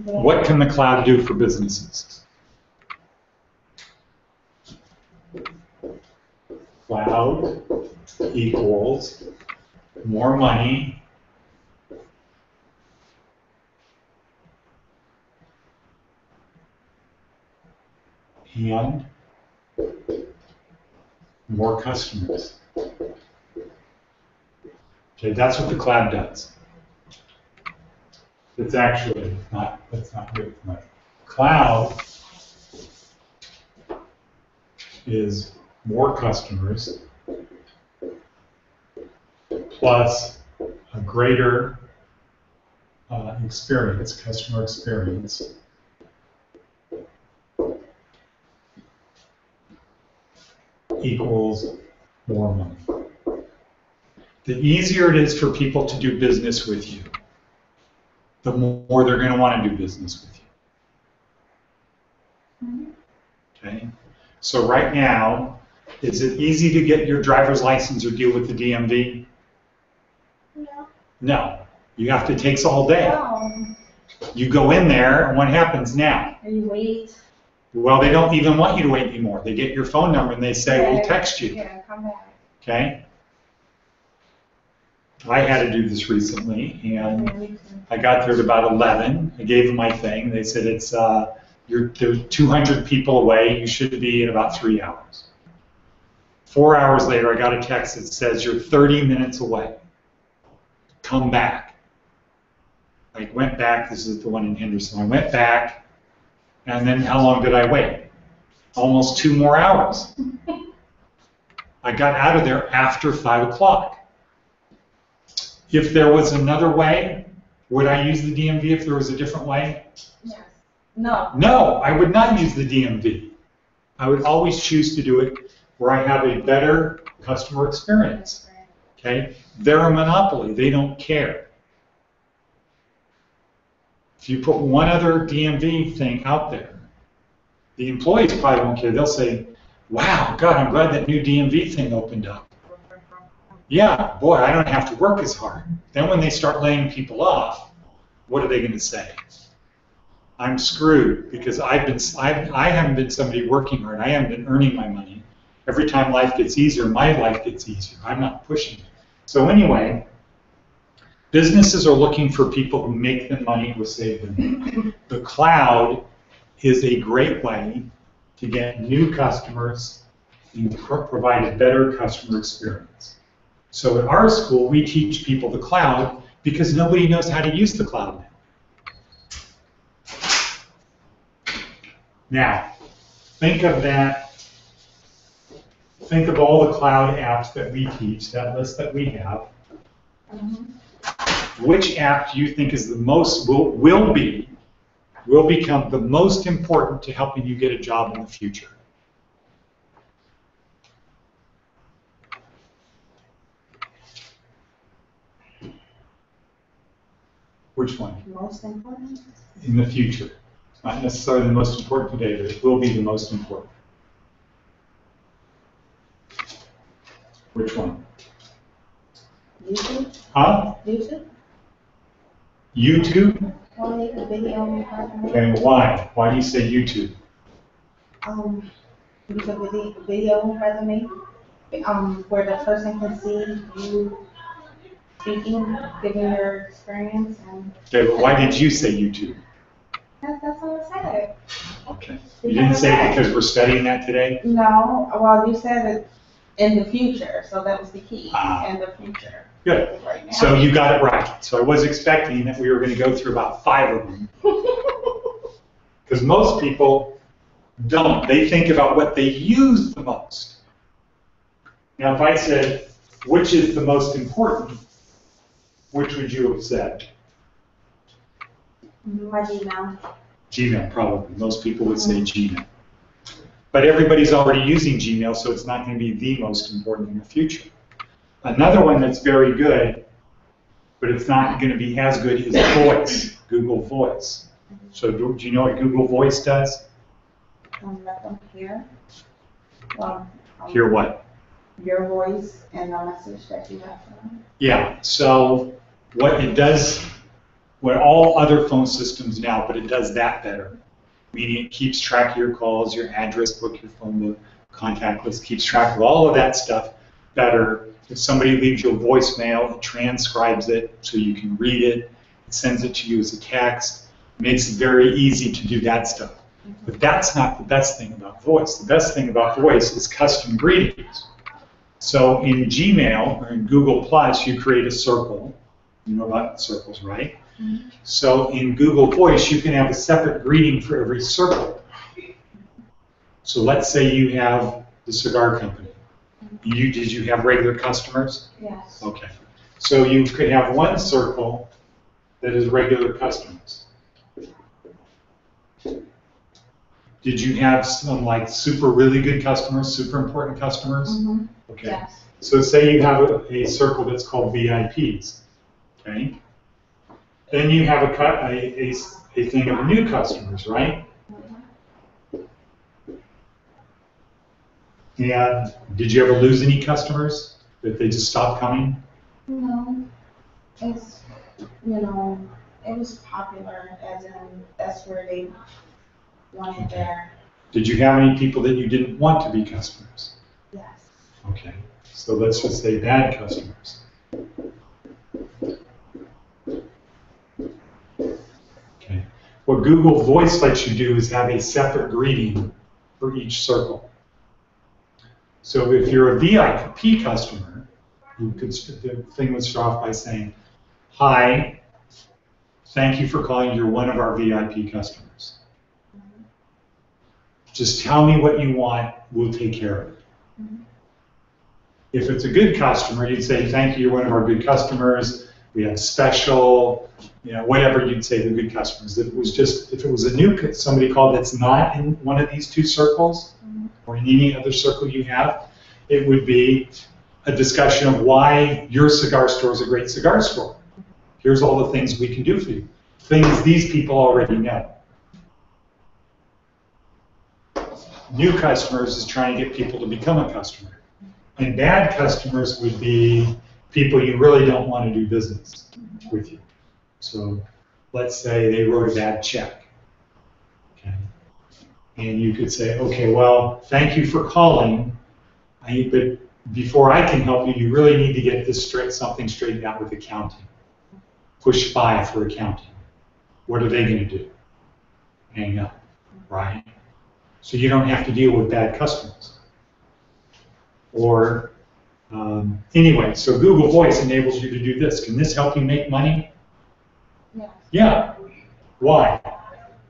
What can the cloud do for businesses? Cloud equals more money and more customers. Okay, that's what the cloud does. It's actually not, that's not good for much. Cloud is more customers plus a greater experience, customer experience, equals more money. The easier it is for people to do business with you, the more they're going to want to do business with you. Okay? So right now, is it easy to get your driver's license or deal with the DMV? No. No. You have to take all day. No. You go in there, and what happens now? And you wait. Well, they don't even want you to wait anymore. They get your phone number and they say, we'll text you. Yeah, come back. Okay? I had to do this recently, and I got there at about 11. I gave them my thing. They said, it's you're 200 people away. You should be in about 3 hours. 4 hours later, I got a text that says, you're 30 minutes away. Come back. I went back. This is the one in Henderson. I went back, and then how long did I wait? Almost 2 more hours. I got out of there after 5 o'clock. If there was another way, would I use the DMV if there was a different way? Yes. No. No, I would not use the DMV. I would always choose to do it where I have a better customer experience. Okay? They're a monopoly. They don't care. If you put one other DMV thing out there, the employees probably won't care. They'll say, wow, God, I'm glad that new DMV thing opened up. Yeah, boy, I don't have to work as hard. Then when they start laying people off, what are they going to say? I'm screwed because I haven't been somebody working hard. I haven't been earning my money. Every time life gets easier, my life gets easier. I'm not pushing it. So anyway, businesses are looking for people who make them money, who save them. The cloud is a great way to get new customers and provide a better customer experience. So at our school, we teach people the cloud because nobody knows how to use the cloud now. Now, think of that. Think of all the cloud apps that we teach, that list that we have. Which app do you think is the most, will become the most important to helping you get a job in the future? Which one? Most important? In the future. It's not necessarily the most important today, but it will be the most important. Which one? YouTube? Huh? YouTube? YouTube? Only the video. Okay, why? Why do you say YouTube? Use a video resume, where the person can see you speaking, giving your experience, and Okay, but why did you say YouTube? that's what I said. Okay. You didn't say it because we're studying that today? No, well, you said it in the future, so that was the key, in the future. Good. Right now. So you got it right. So I was expecting that we were going to go through about 5 of them. Because most people don't. They think about what they use the most. Now, if I said, which is the most important, which would you have said? My Gmail. Gmail, probably. Most people would say Gmail. But everybody's already using Gmail, so it's not going to be the most important in the future. Another one that's very good, but it's not going to be as good, is Voice, Google Voice. So do you know what Google Voice does? Let them hear. Well, Hear what? your voice and the message that you have for them. Yeah, so what it does, what all other phone systems now, but it does that better. Meaning it keeps track of your calls, your address book, your phone book, contact list, keeps track of all of that stuff better. If somebody leaves you a voicemail, it transcribes it so you can read it. It sends it to you as a text. It makes it very easy to do that stuff. But that's not the best thing about Voice. The best thing about Voice is custom greetings. So in Gmail or in Google Plus, you create a circle. You know about circles, right? Mm-hmm. So in Google Voice, you can have a separate greeting for every circle. So let's say you have the cigar company. Did you have regular customers? Yes. Okay. So you could have one circle that is regular customers. Did you have some like super really good customers, super important customers? Mm-hmm. Okay. Yes. So say you have a circle that's called VIPs. Okay. Then you have a thing of new customers, right? And did you ever lose any customers that they just stopped coming? No. It's, it was popular, as in that's where they wanted their. Did you have any people that you didn't want to be customers? Yes. Okay. So let's just say bad customers. Okay. What Google Voice lets you do is have a separate greeting for each circle. So if you're a VIP customer, the thing would start off by saying, "Hi, thank you for calling. You're one of our VIP customers. Just tell me what you want. We'll take care of it." If it's a good customer, you'd say, "Thank you. You're one of our good customers. We have special," whatever you'd say to good customers. If it was a new somebody called that's not in one of these two circles, or in any other circle you have, it would be a discussion of why your cigar store is a great cigar store. Here's all the things we can do for you. Things these people already know. New customers is trying to get people to become a customer. And bad customers would be people you really don't want to do business with you. So let's say they wrote a bad check. Okay. And you could say, "Okay, well, thank you for calling, but before I can help you, you really need to get this something straightened out with accounting. Push 5 for accounting." What are they going to do? Hang up, right? So you don't have to deal with bad customers. Or, anyway, so Google Voice enables you to do this. Can this help you make money? Yes. Yeah. Why?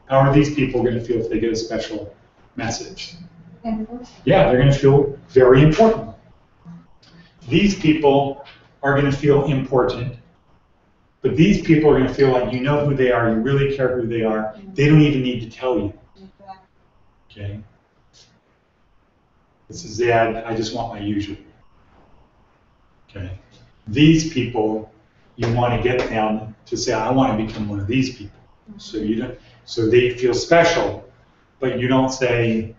How are these people going to feel if they get a special message? Yeah, they're going to feel very important. These people are going to feel important, but these people are going to feel like you know who they are, you really care who they are. They don't even need to tell you. Okay? This is Ed, I just want my usual. Okay? These people, you want to get them to say, "I want to become one of these people." So they feel special, but you don't say,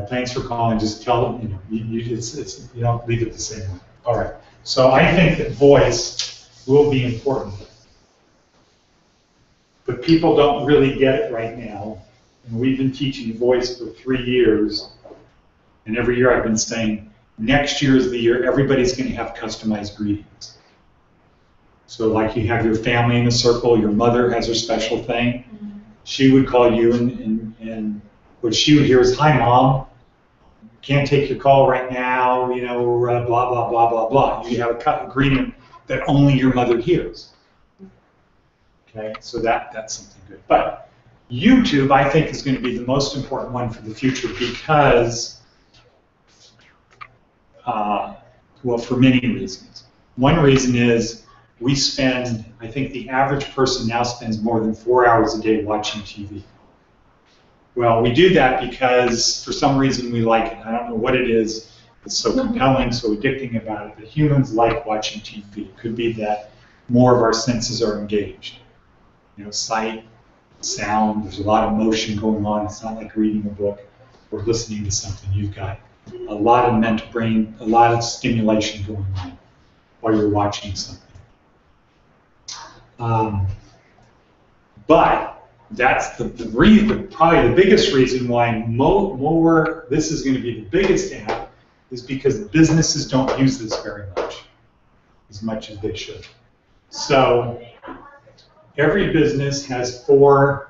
"Thanks for calling." Just tell them, you don't leave it the same way. All right. So I think that voice will be important, but people don't really get it right now. And we've been teaching voice for 3 years, and every year I've been saying, next year is the year everybody's going to have customized greetings. So like you have your family in a circle, your mother has her special thing. She would call you, and what she would hear is, "Hi, Mom. Can't take your call right now, blah, blah, blah, blah, blah." You have a greeting that only your mother hears. Okay, so that's something good. But YouTube, I think, is going to be the most important one for the future because, well, for many reasons. One reason is we spend, I think the average person now spends more than 4 hours a day watching TV. Well, we do that because for some reason we like it. I don't know what it is. It's so compelling, so addicting about it. But humans like watching TV. It could be that more of our senses are engaged. You know, sight, sound, there's a lot of motion going on. It's not like reading a book or listening to something. You've got a lot of mental brain, a lot of stimulation going on while you're watching something. But that's the reason, probably the biggest reason why more, this is going to be the biggest app, is because businesses don't use this very much as they should. So every business has 4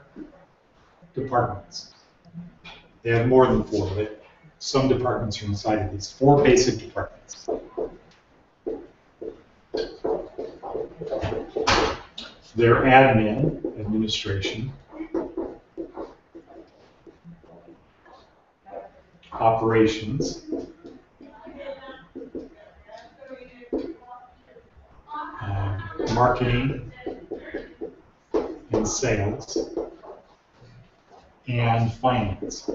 departments. They have more than 4, but some departments are inside of these 4 basic departments. They're admin, administration, operations, marketing, and sales, and finance.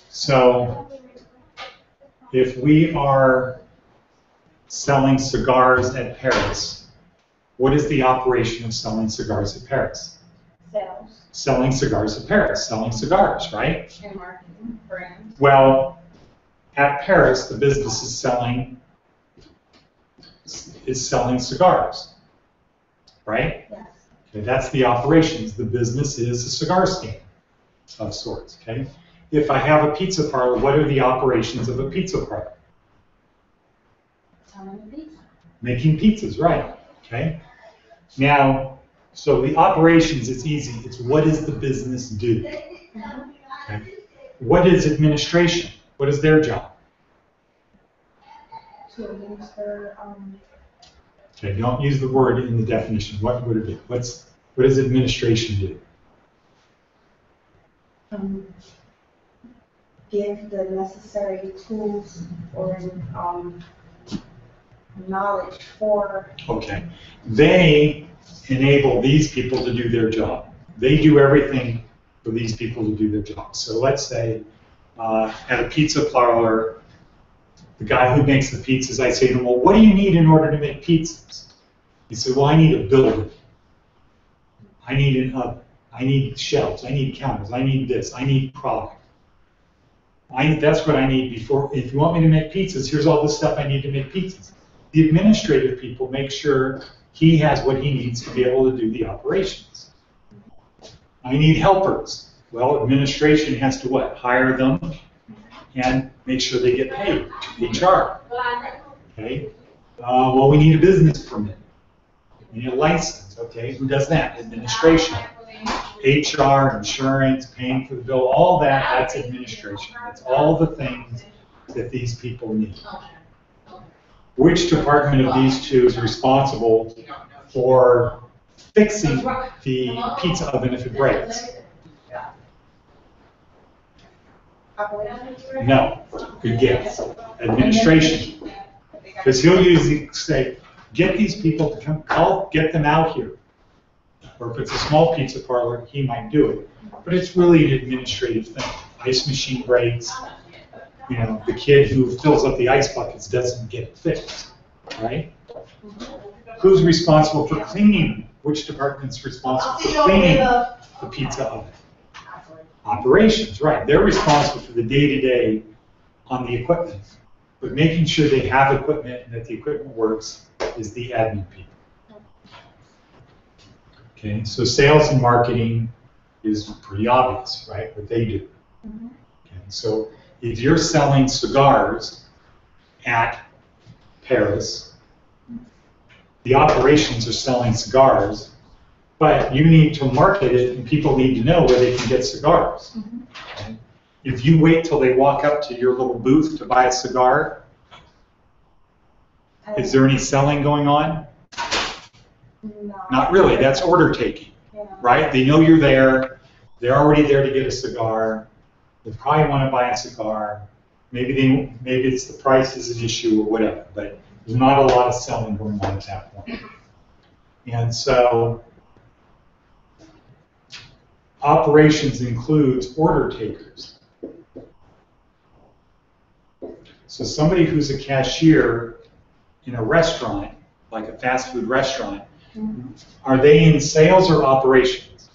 So if we are selling cigars at Paris, what is the operation of selling cigars at Paris? Sales. Selling cigars at Paris, selling cigars, right? And marketing, brand. Well, at Paris, the business is selling cigars, right? Yes. Okay, that's the operations. The business is a cigar stand of sorts, okay? If I have a pizza parlor, what are the operations of a pizza parlor? Selling the pizza. Making pizzas, right, okay? Now, so the operations, it's easy. It's what does the business do? Okay. What is administration? What is their job? To administer, Okay, don't use the word in the definition. What would it be? What does administration do? give the necessary tools or knowledge for. Okay. They enable these people to do their job. They do everything for these people to do their job. So let's say at a pizza parlor, the guy who makes the pizzas, I say to him, well, what do you need in order to make pizzas? He said, well, I need a building. I need an oven. I need shelves. I need counters. I need this. I need product. That's what I need before. If you want me to make pizzas, here's all the stuff I need to make pizzas. The administrative people make sure he has what he needs to be able to do the operations. I need helpers. Well, administration has to what? Hire them and make sure they get paid. HR. Okay. Well, we need a business permit. We need a license. Okay. Who does that? Administration. HR, insurance, paying for the bill, all that, that's administration. That's all the things that these people need. Which department of these two is responsible for fixing the pizza oven if it breaks? No. Good guess. Administration. Because he'll usually say, get these people to come, get them out here. Or if it's a small pizza parlor, he might do it. But it's really an administrative thing. Ice machine breaks. You know, the kid who fills up the ice buckets doesn't get it fixed, right? Who's responsible for cleaning? Which department's responsible for cleaning the pizza oven? Operations, right. They're responsible for the day-to-day on the equipment. But making sure they have equipment and that the equipment works is the admin people. Okay, so sales and marketing is pretty obvious, right, what they do. Okay, so if you're selling cigars at Paris, the operations are selling cigars, but you need to market it and people need to know where they can get cigars. Okay? If you wait till they walk up to your little booth to buy a cigar, is there any selling going on? No. Not really, that's order taking, right? They know you're there, they're already there to get a cigar, they probably want to buy a cigar, Maybe it's the price is an issue or whatever, but there's not a lot of selling going on at that point. And so operations includes order takers. So somebody who's a cashier in a restaurant, like a fast food restaurant, are they in sales or operations?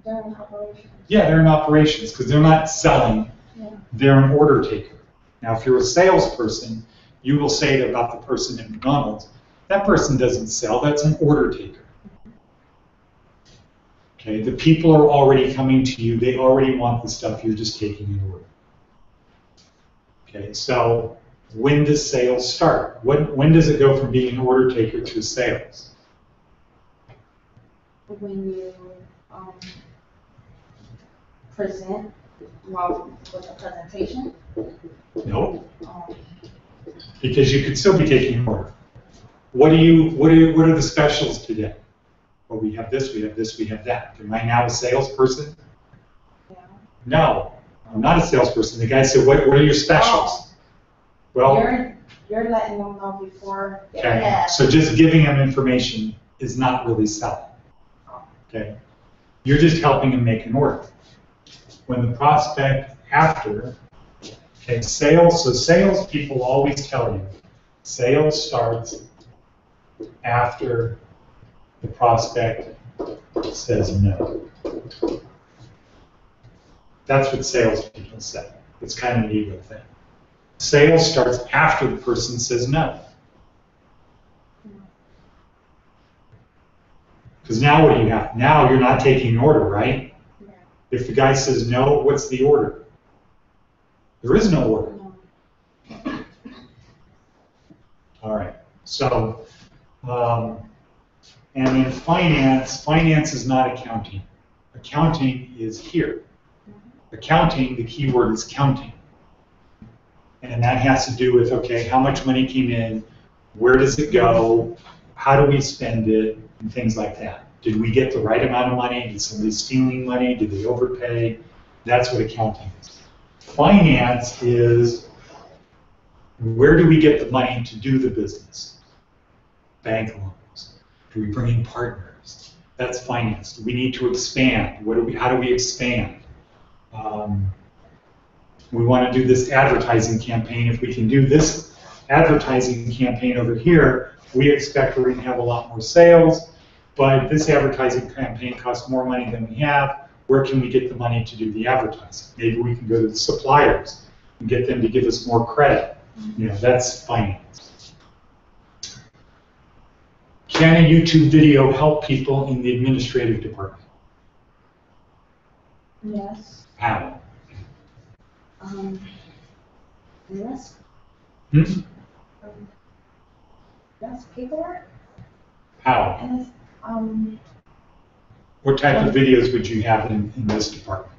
They're in operations. Yeah, they're in operations because they're not selling, they're an order taker. Now, if you're a salesperson, you will say about the person at McDonald's, that person doesn't sell, that's an order taker. Okay, the people are already coming to you, they already want the stuff, you're just taking an order. Okay, so when does sales start? When does it go from being an order taker to sales? When you present, with a presentation. No, because you could still be taking an order. What are the specials today? Well, we have this, we have this, we have that. Am I now a salesperson? Yeah. No, I'm not a salesperson. The guy said, what are your specials? Well, you're letting them know before. okay, so just giving them information is not really selling. Okay, you're just helping them make an order. When the prospect after, okay, sales, so sales people always tell you, sales starts after the prospect says no. That's what salespeople say. It's kind of an ego thing. Sales starts after the person says no. Because now what do you have? Now you're not taking an order, right? Yeah. If the guy says no, what's the order? There is no order. No. All right. So, and then finance is not accounting. Accounting is here. Accounting, the key word is counting. And that has to do with, okay, how much money came in, where does it go, how do we spend it, and things like that. Did we get the right amount of money? Did somebody stealing money? Did they overpay? That's what accounting is. Finance is, where do we get the money to do the business? Bank loans. Do we bring in partners? That's finance. Do we need to expand? How do we expand? We want to do this advertising campaign. If we can do this advertising campaign over here, we expect we're going to have a lot more sales, but this advertising campaign costs more money than we have. Where can we get the money to do the advertising? Maybe we can go to the suppliers and get them to give us more credit. You know, that's finance. Can a YouTube video help people in the administrative department? Yes. How? Less paperwork. How? And What type of videos would you have in this department?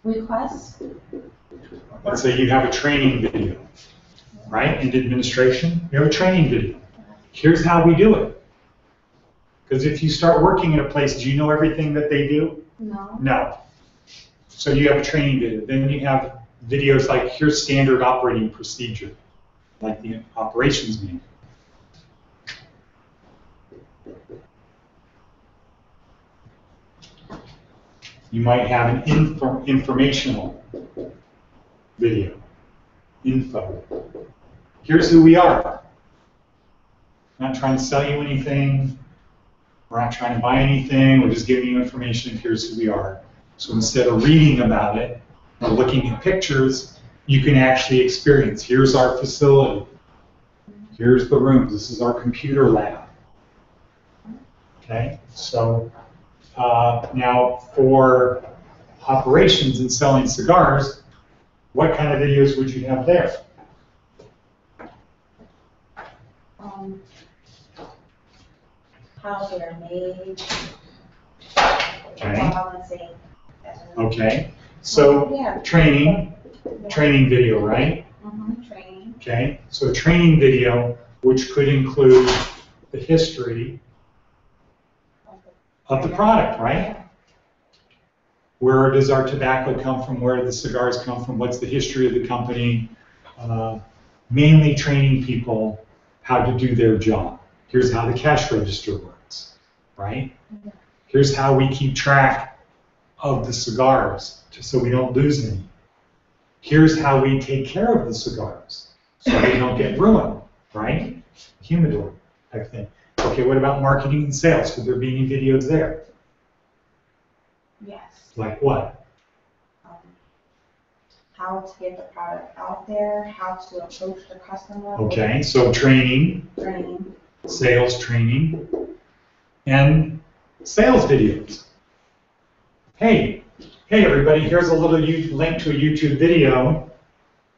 Requests. Let's say you have a training video, right? In administration, you have a training video. Here's how we do it. Because if you start working in a place, do you know everything that they do? No. No. So you have a training video. Then you have videos like, here's standard operating procedure, like the operations manual. You might have an informational video, info. Here's who we are. I'm not trying to sell you anything. We're not trying to buy anything. We're just giving you information. Here's who we are. So instead of reading about it or looking at pictures, you can actually experience. Here's our facility. Here's the rooms. This is our computer lab. Okay, so now for operations and selling cigars, what kind of videos would you have there? How they're made. Okay. Okay. So yeah. Training video, right? Training. Okay. So a training video, which could include the history of the product, right? Where does our tobacco come from? Where do the cigars come from? What's the history of the company? Mainly training people how to do their job. Here's how the cash register works, right? Here's how we keep track of the cigars so we don't lose any. Here's how we take care of the cigars so they don't get ruined, right? Humidor type thing. Okay, what about marketing and sales? Could there be any videos there? Yes. Like what? How to get the product out there, how to approach the customer. Okay, so training, Training. sales training, and sales videos. Hey everybody, here's a little link to a YouTube video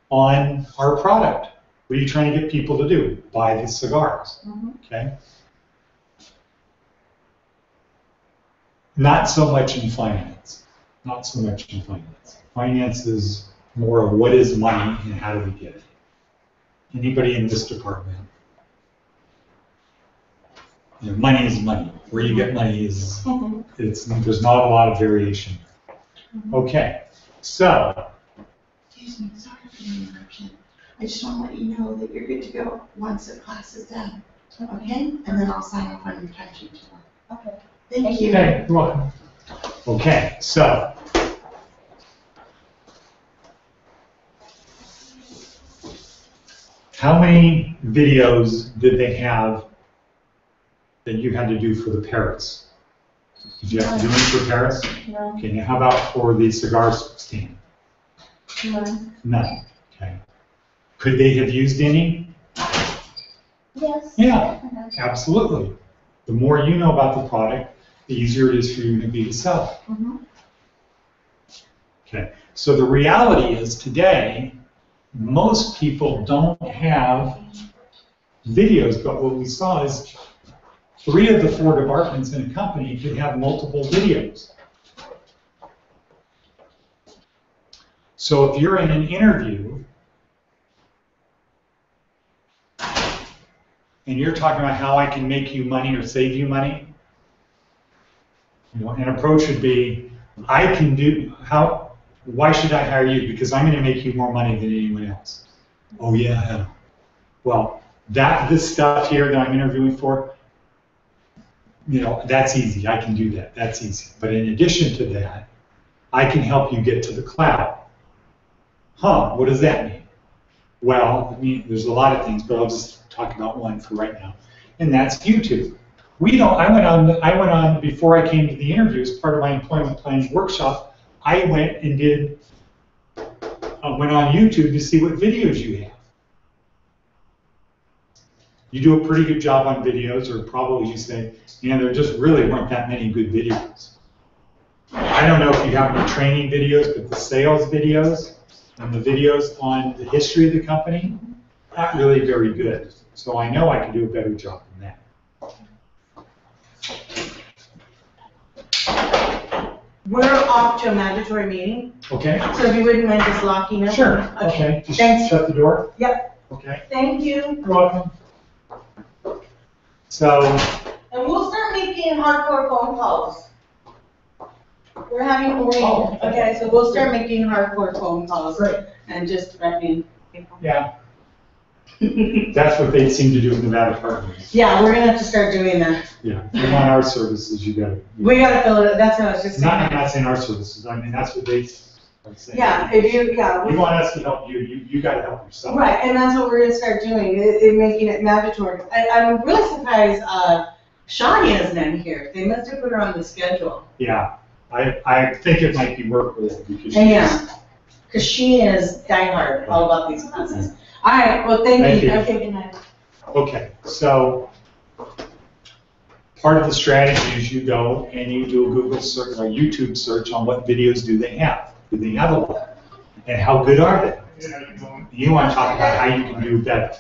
on our product. What are you trying to get people to do? Buy the cigars, okay? Not so much in finance. Not so much in finance. Finance is more of what is money and how do we get it. Anybody in this department? You know, money is money. Where you get money is, there's not a lot of variation. Okay, so. Excuse me, sorry for the interruption. I just want to let you know that you're good to go once the class is done, okay? And then I'll sign off on your time sheet tomorrow. Okay. Thank you. Okay, you're welcome. Okay, so. How many videos did they have that you had to do for the Paris? Did you have to do any for Paris? No. Okay, now how about for the cigar stand? None. None. Okay. Could they have used any? Yes. Yeah, absolutely. The more you know about the product, the easier it is for you to be to sell it. Okay, so the reality is today, most people don't have videos, but what we saw is 3 of the 4 departments in a company could have multiple videos. So if you're in an interview and you're talking about how I can make you money or save you money, you know, an approach would be, why should I hire you? Because I'm going to make you more money than anyone else. Oh yeah, I know. Well, this stuff here that I'm interviewing for, you know, that's easy. I can do that. That's easy. But in addition to that, I can help you get to the cloud. Huh, what does that mean? Well, I mean, there's a lot of things, but I'll just talk about one for right now, and that's YouTube. I went on before I came to the interview as part of my employment planning workshop. I went and went on YouTube to see what videos you have. You do a pretty good job on videos, or probably you say, yeah, there just really weren't that many good videos. I don't know if you have any training videos, but the sales videos and the videos on the history of the company, not really very good. So I know I can do a better job than that. We're off to a mandatory meeting, Okay? so if you wouldn't mind just locking up. Sure. Okay. Just Thanks. shut the door. Yep. Okay. Thank you. You're welcome. So, And we'll start making hardcore phone calls. We're having a ring. Oh, okay. Okay, so we'll start making hardcore phone calls. Great. And just threatening people. yeah, that's what they seem to do in Nevada partners. Yeah, we're gonna have to start doing that. Yeah. If you want our services, you gotta. We gotta fill it, that's what I was just saying. I'm not saying our services. I mean, that's what they are saying. Yeah, if you, yeah. We want us to help you. You got to help yourself. Right, and that's what we're gonna start doing, making it mandatory. I'm really surprised, Shawnee isn't in here. They must have put her on the schedule. Yeah, I think it might be work related because. Yeah, because she is diehard all about these classes. All right, well, thank you. Okay, good night. Okay, so part of the strategy is you go and you do a Google search or YouTube search on what videos do they have. Do they have a lot? And how good are they? You want to talk about how you can do better,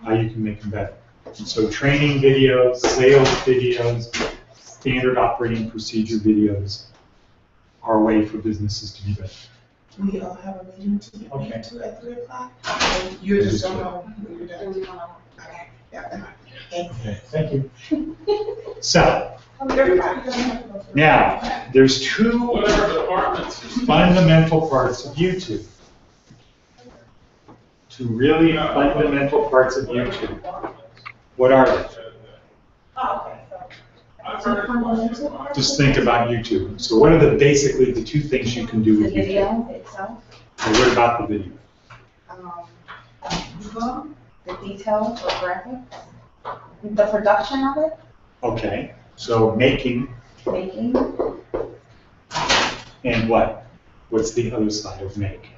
how you can make them better. And so training videos, sales videos, standard operating procedure videos are a way for businesses to be better. We all have a meeting to get Okay. to at 3 o'clock. You're just going home when you're done. Okay, yeah. Okay, thank you. So, Now, there's two Whatever departments. fundamental parts of YouTube. Two really fundamental parts of YouTube. What are they? Oh, okay, so. I've So heard it. fundamental. Just think about YouTube. So what are basically the two things you can do The with YouTube? video itself, And what about the video? the details or graphics, the production of it, Okay, so making making, and what? What's the other side of make?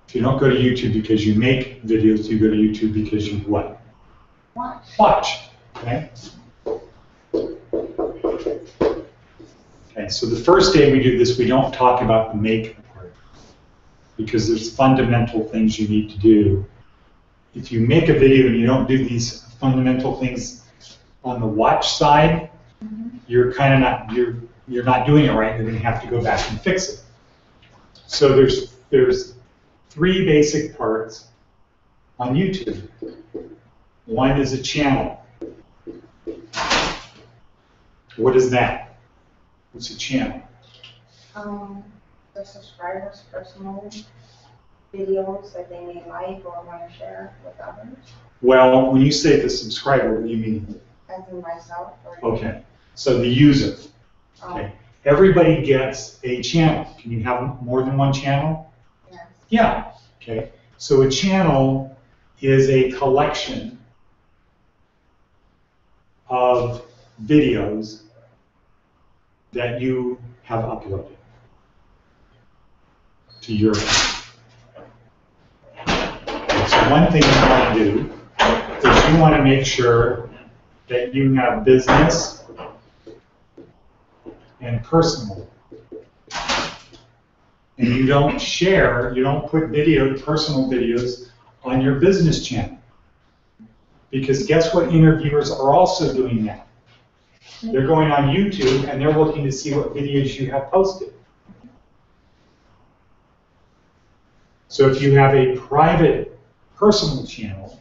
If you don't go to YouTube because you make videos, you go to YouTube because you what? watch. Watch, okay? Okay, so the first day we do this, we don't talk about the make part because there's fundamental things you need to do. If you make a video and you don't do these fundamental things on the watch side, you're kind of not you're not doing it right. You're going to have to go back and fix it. So there's three basic parts on YouTube. One is a channel. What is that? What's a channel? The subscribers' personal videos that they may like or want to share with others, Well, when you say the subscriber, what do you mean? as in myself or. Okay, so the user. Okay. Everybody gets a channel. Can you have more than one channel? Yes. Yeah. Okay. So a channel is a collection of videos that you have uploaded to your account. So one thing you want to do is you want to make sure that you have business and personal. And you don't share, you don't put personal videos on your business channel. Because guess what interviewers are also doing now? They're going on YouTube and they're looking to see what videos you have posted. So if you have a private personal channel,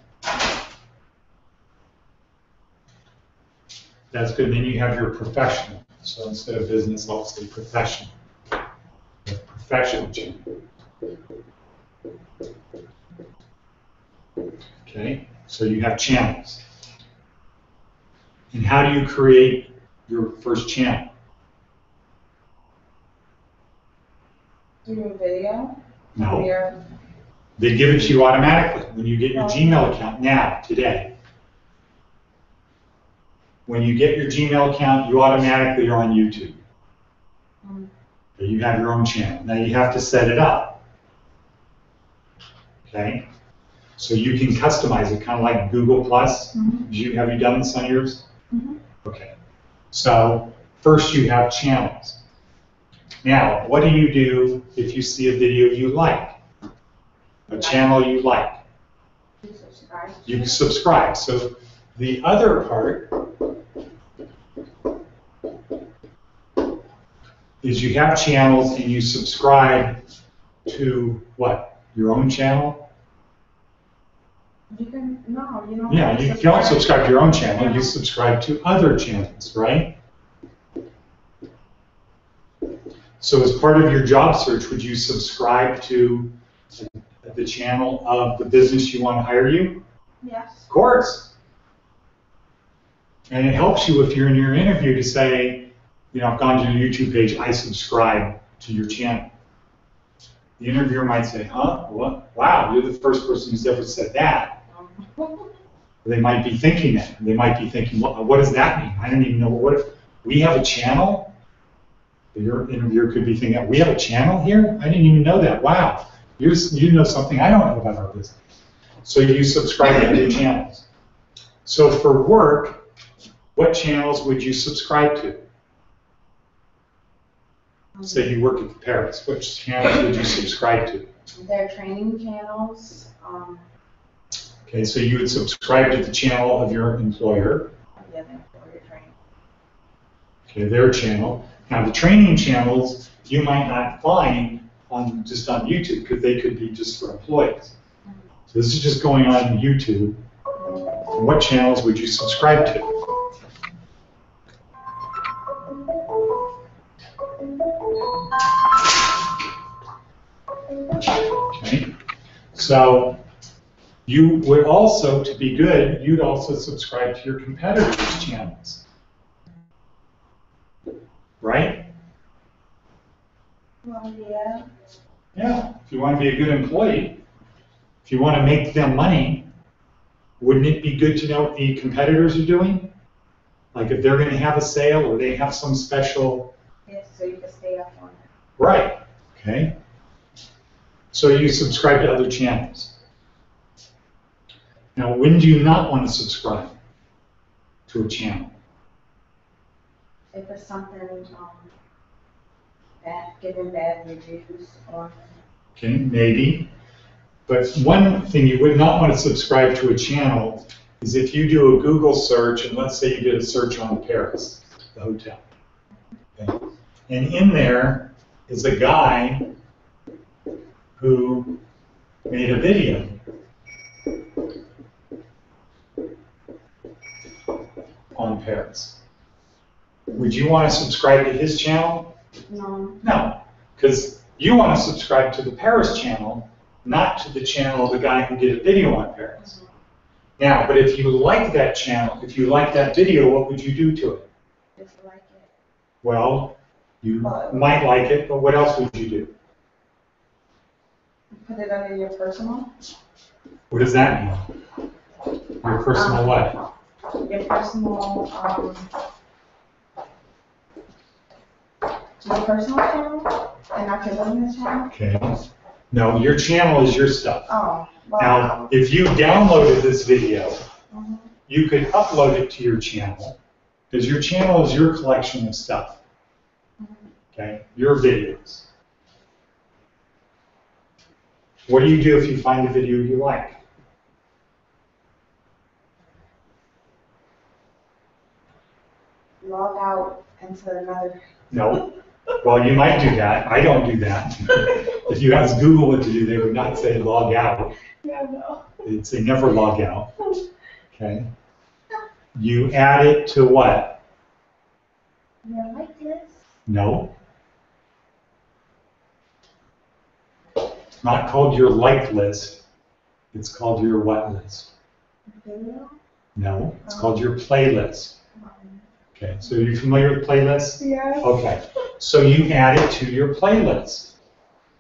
that's good. Then you have your professional. So instead of business, I'll say professional. A professional channel. Okay, so you have channels. And how do you create your first channel? Do a video? No. Your- They give it to you automatically when you get your Gmail account now, today. When you get your Gmail account, you automatically are on YouTube. So you have your own channel. Now you have to set it up. Okay? So you can customize it, kind of like Google Plus. Have you done this on yours? Okay. So first you have channels. Now, what do you do if you see a video you like? A channel you like? You subscribe. You subscribe. So the other part is you have channels and you subscribe to what? Your own channel? You can, no, you don't. Yeah, you don't subscribe to your own channel, you subscribe to other channels, right? So as part of your job search, would you subscribe to the channel of the business you want to hire you? Yes. Of course. And it helps you if you're in your interview to say, I've gone to your YouTube page, I subscribe to your channel. The interviewer might say, huh? What? Wow, you're the first person who's ever said that. They might be thinking that. They might be thinking, what does that mean? I don't even know. What we have a channel? Your interviewer could be thinking, we have a channel here? I didn't even know that. Wow, you know something I don't know about our business. So you subscribe to other channels. So for work, what channels would you subscribe to? Say you work at Paris, which channels would you subscribe to? Their training channels, Okay, so you would subscribe to the channel of your employer. the other employer training. Okay, their channel. Now the training channels you might not find just on YouTube because they could be just for employees. So this is just going on YouTube. And what channels would you subscribe to? Okay? So you would also, to be good, you'd also subscribe to your competitors' channels. Right? Well, yeah. Yeah, if you want to be a good employee, if you want to make them money, wouldn't it be good to know what the competitors are doing? Like if they're going to have a sale or they have some special... Yes, so you can stay up on it. Right, okay. So you subscribe to other channels. Now, when do you not want to subscribe to a channel? If it's something, bad, giving bad reviews or. Okay, maybe. But one thing you would not want to subscribe to a channel is if you do a Google search, and let's say you did a search on Paris, the hotel. Okay. And in there is a guy who made a video on Paris. Would you want to subscribe to his channel? No. No, because you want to subscribe to the Paris channel, not to the channel of the guy who did a video on Paris. Now, but if you like that channel, if you like that video, what would you do to it? Just like it. Well, you might like it, but what else would you do? Put it under your personal. What does that mean? Your personal what? Your personal, your personal channel, and not your business channel. Okay. No, your channel is your stuff. Oh, well. Now, if you downloaded this video, you could upload it to your channel, because your channel is your collection of stuff. Okay, your videos. What do you do if you find a video you like? Log out into another. No. Well, you might do that. I don't do that. If you ask Google what to do, they would not say log out. Yeah, no. They'd say never log out. Okay. You add it to what? You like this? No. It's not called your like list. It's called your what list? Video? No. It's called your playlist. Okay. So are you familiar with playlists? Yes. Okay. So you add it to your playlist.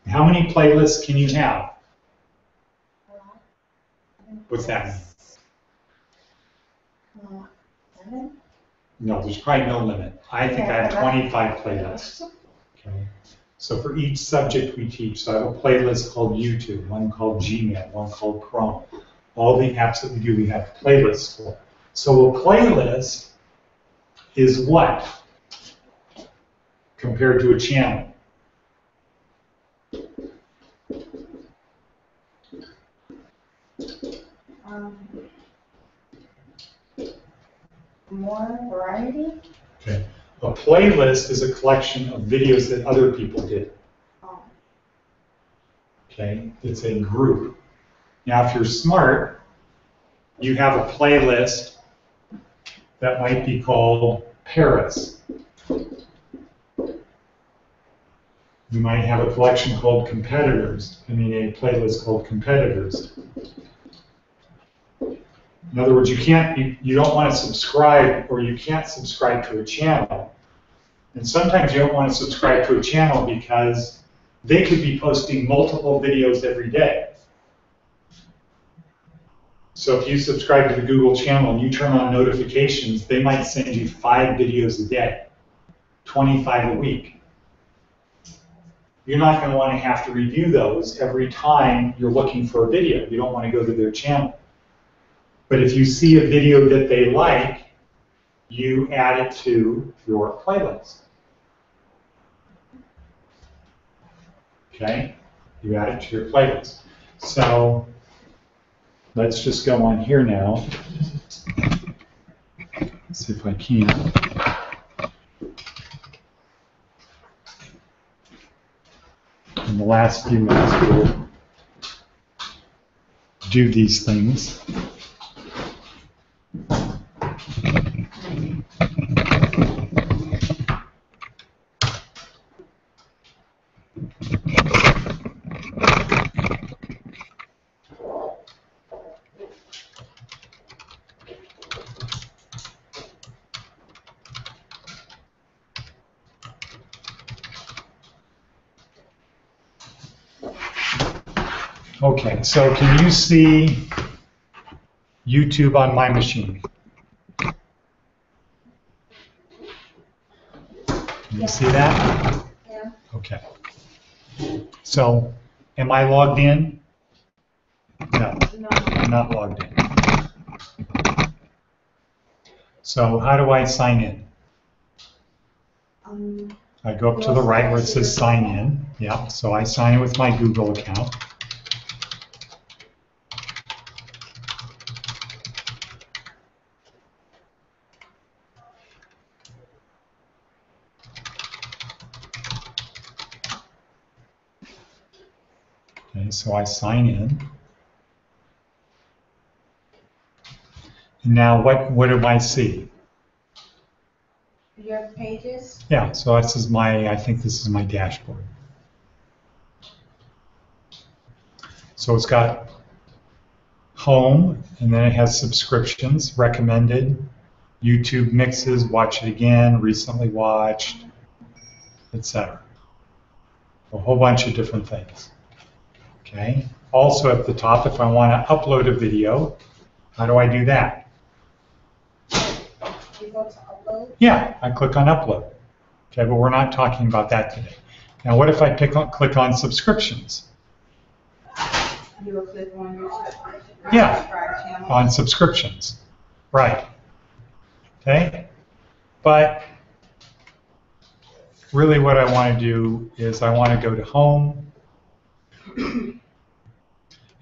How many playlists can you have? What's that mean? 7? No, there's probably no limit. I think I have 25 playlists. Okay. So for each subject we teach, so I have a playlist called YouTube, one called Gmail, one called Chrome. All the apps that we do, we have playlists for. So a playlist is what compared to a channel? More variety? Okay. A playlist is a collection of videos that other people did. Oh. Okay. It's a group. Now, if you're smart, you have a playlist that might be called Paris. You might have a collection called Competitors. I mean, a playlist called Competitors. In other words, you don't want to subscribe, or you can't subscribe to a channel. And sometimes you don't want to subscribe to a channel because they could be posting multiple videos every day. So if you subscribe to the Google channel and you turn on notifications, they might send you 5 videos a day, 25 a week. You're not going to want to have to review those every time you're looking for a video. You don't want to go to their channel. But if you see a video that they like, you add it to your playlist. Okay? You add it to your playlist. So let's just go on here now. Let's see if I can. In the last few minutes, we'll do these things. Okay, so can you see YouTube on my machine? Can you see that? Yeah. Okay. So, am I logged in? No, No. I'm not logged in. So, how do I sign in? I go up to the right where it says sign in. Yeah, so I sign in with my Google account. Okay, so I sign in. And now what do I see? Your pages? Yeah, so this is I think this is my dashboard. So it's got home, and then it has subscriptions, recommended, YouTube mixes, watch it again, recently watched, etc. A whole bunch of different things. Okay. Also at the top, if I want to upload a video, how do I do that? You go to upload? Yeah, I click on upload. Okay, but we're not talking about that today. Now, what if I click on subscriptions? You will click on your subscribe channel. On subscriptions. Right. Okay. But really what I want to do is I want to go to home and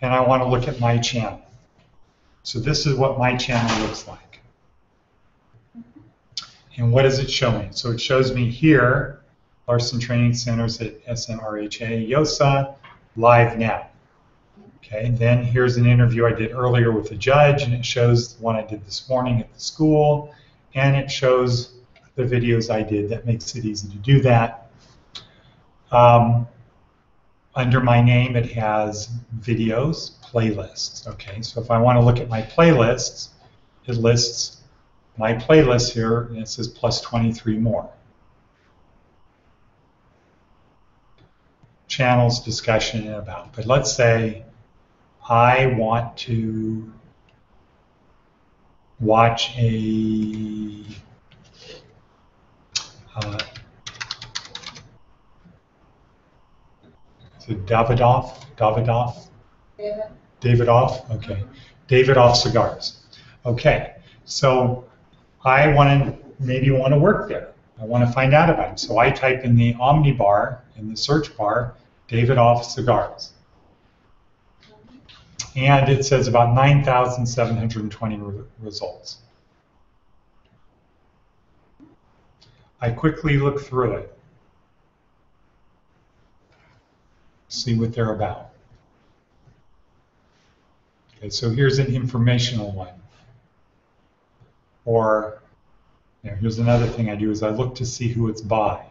I want to look at my channel. So this is what my channel looks like. And what is it showing? So it shows me here, Larson Training Centers at SNRHA, YOSA, live now. Okay, then here's an interview I did earlier with a judge, and it shows the one I did this morning at the school, and it shows the videos I did. That makes it easy to do that. Under my name, it has videos, playlists. Okay, so if I want to look at my playlists, it lists my playlist here, and it says plus 23 more. Channels, discussion, and about. But let's say I want to watch a is it Davidoff? Davidoff? Okay. Davidoff cigars. Okay. So I maybe want to work there. I want to find out about him. So I type in the Omni bar, in the search bar, Davidoff cigars. And it says about 9,720 results. I quickly look through it, see what they're about. Okay, so here's an informational one. Or, here's another thing I do is I look to see who it's by.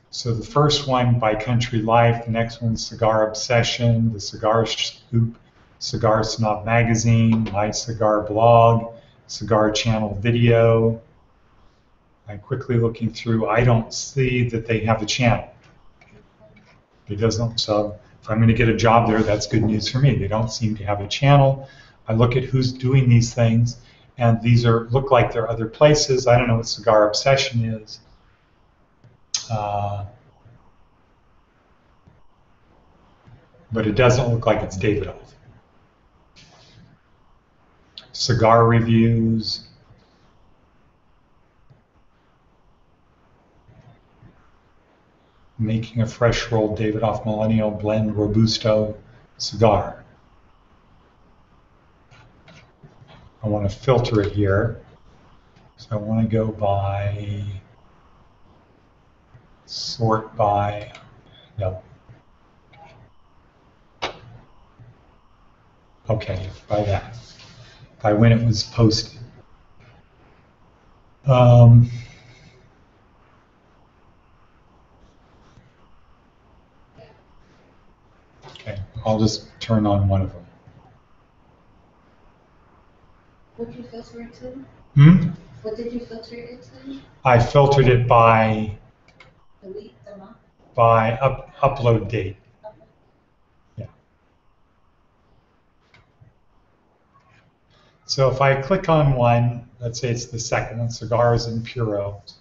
So the first one by Country Life, the next one's Cigar Obsession, the Cigar Scoop, Cigar Snob Magazine, My Cigar Blog, Cigar Channel Video. I'm quickly looking through. I don't see that they have a channel. It doesn't. So if I'm going to get a job there, that's good news for me. They don't seem to have a channel. I look at who's doing these things, and these look like they're other places. I don't know what Cigar Obsession is. But it doesn't look like it's Davidoff. Cigar reviews. Making a fresh rolled Davidoff Millennial Blend Robusto cigar. I want to filter it here. So I want to go by, sort by, no. Okay, by that. By when it was posted. Okay, I'll just turn on one of them. What did you filter it to? What did you filter it to? I filtered it by The week, the month? by upload date. Okay. Yeah. So if I click on one, let's say it's the second one, cigars and puros.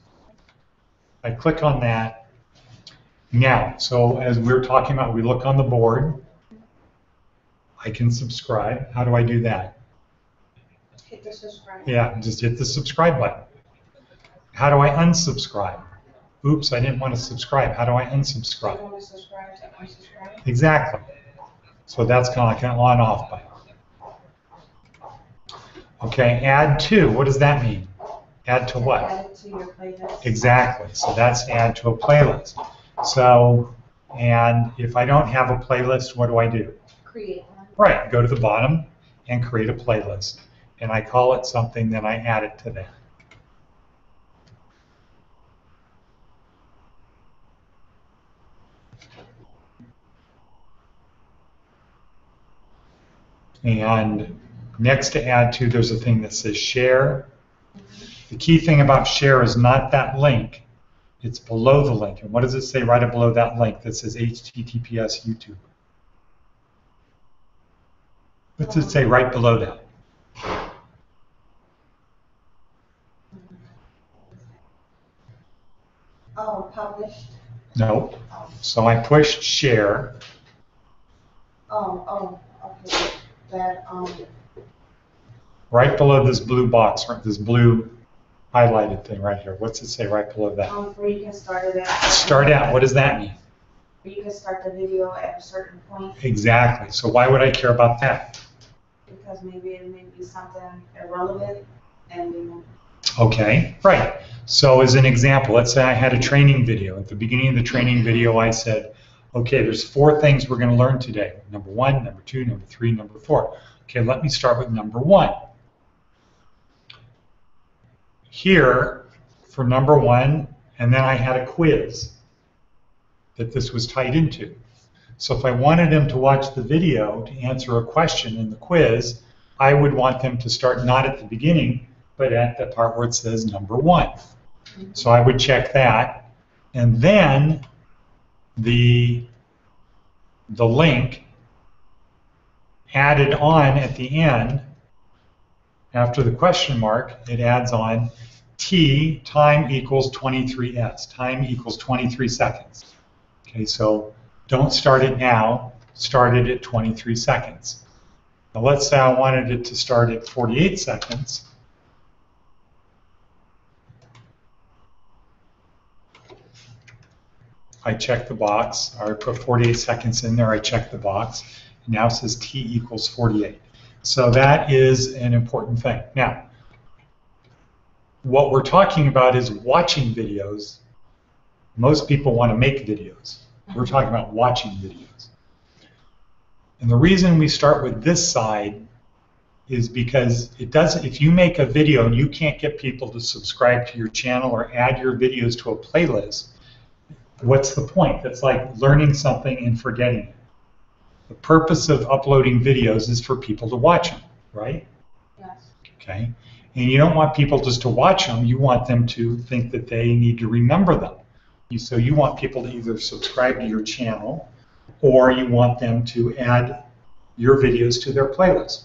I click on that. Now, so as we were talking about, we look on the board. I can subscribe. How do I do that? Hit the subscribe. Yeah, just hit the subscribe button. How do I unsubscribe? Oops, I didn't want to subscribe. How do I You unsubscribe? want to subscribe to unsubscribe? Exactly. So that's kind of like an on-off button. Okay, add to. What does that mean? Add to what? Add it to your playlist. Exactly. So that's add to a playlist. So, and if I don't have a playlist, what do I do? Create one. Right, go to the bottom and create a playlist. And I call it something, then I add it to that. And next to add to, there's a thing that says share. The key thing about share is not that link, it's below the link. And what does it say right below that link that says HTTPS YouTube? What's it say right below that? Oh, published. No. So I pushed share. Okay. That, Right below this blue box, right, this blue highlighted thing right here. What's it say right below that? where you can start it at. Start out. What does that mean? Where you can start the video at a certain point, Exactly. So why would I care about that? because maybe it may be something irrelevant and we Okay, right. So as an example, let's say I had a training video. At the beginning of the training video, I said, okay, there's 4 things we're going to learn today. Number 1, number 2, number 3, number 4. Okay, let me start with number 1. Here, for number 1, and then I had a quiz that this was tied into. So if I wanted them to watch the video to answer a question in the quiz, I would want them to start not at the beginning, but at the part where it says number 1. So I would check that, and then the link added on at the end, after the question mark, it adds on T, time equals 23S, time equals 23 seconds. Okay, so don't start it now, start it at 23 seconds. Now let's say I wanted it to start at 48 seconds. I check the box, or I put 48 seconds in there, I check the box. Now it says T equals 48. So that is an important thing. Now, what we're talking about is watching videos. Most people want to make videos. We're talking about watching videos. And the reason we start with this side is because it doesn't, if you make a video and you can't get people to subscribe to your channel or add your videos to a playlist, what's the point? That's like learning something and forgetting it. The purpose of uploading videos is for people to watch them, right? Yes. Okay. And you don't want people just to watch them, you want them to think that they need to remember them. So you want people to either subscribe to your channel or you want them to add your videos to their playlist.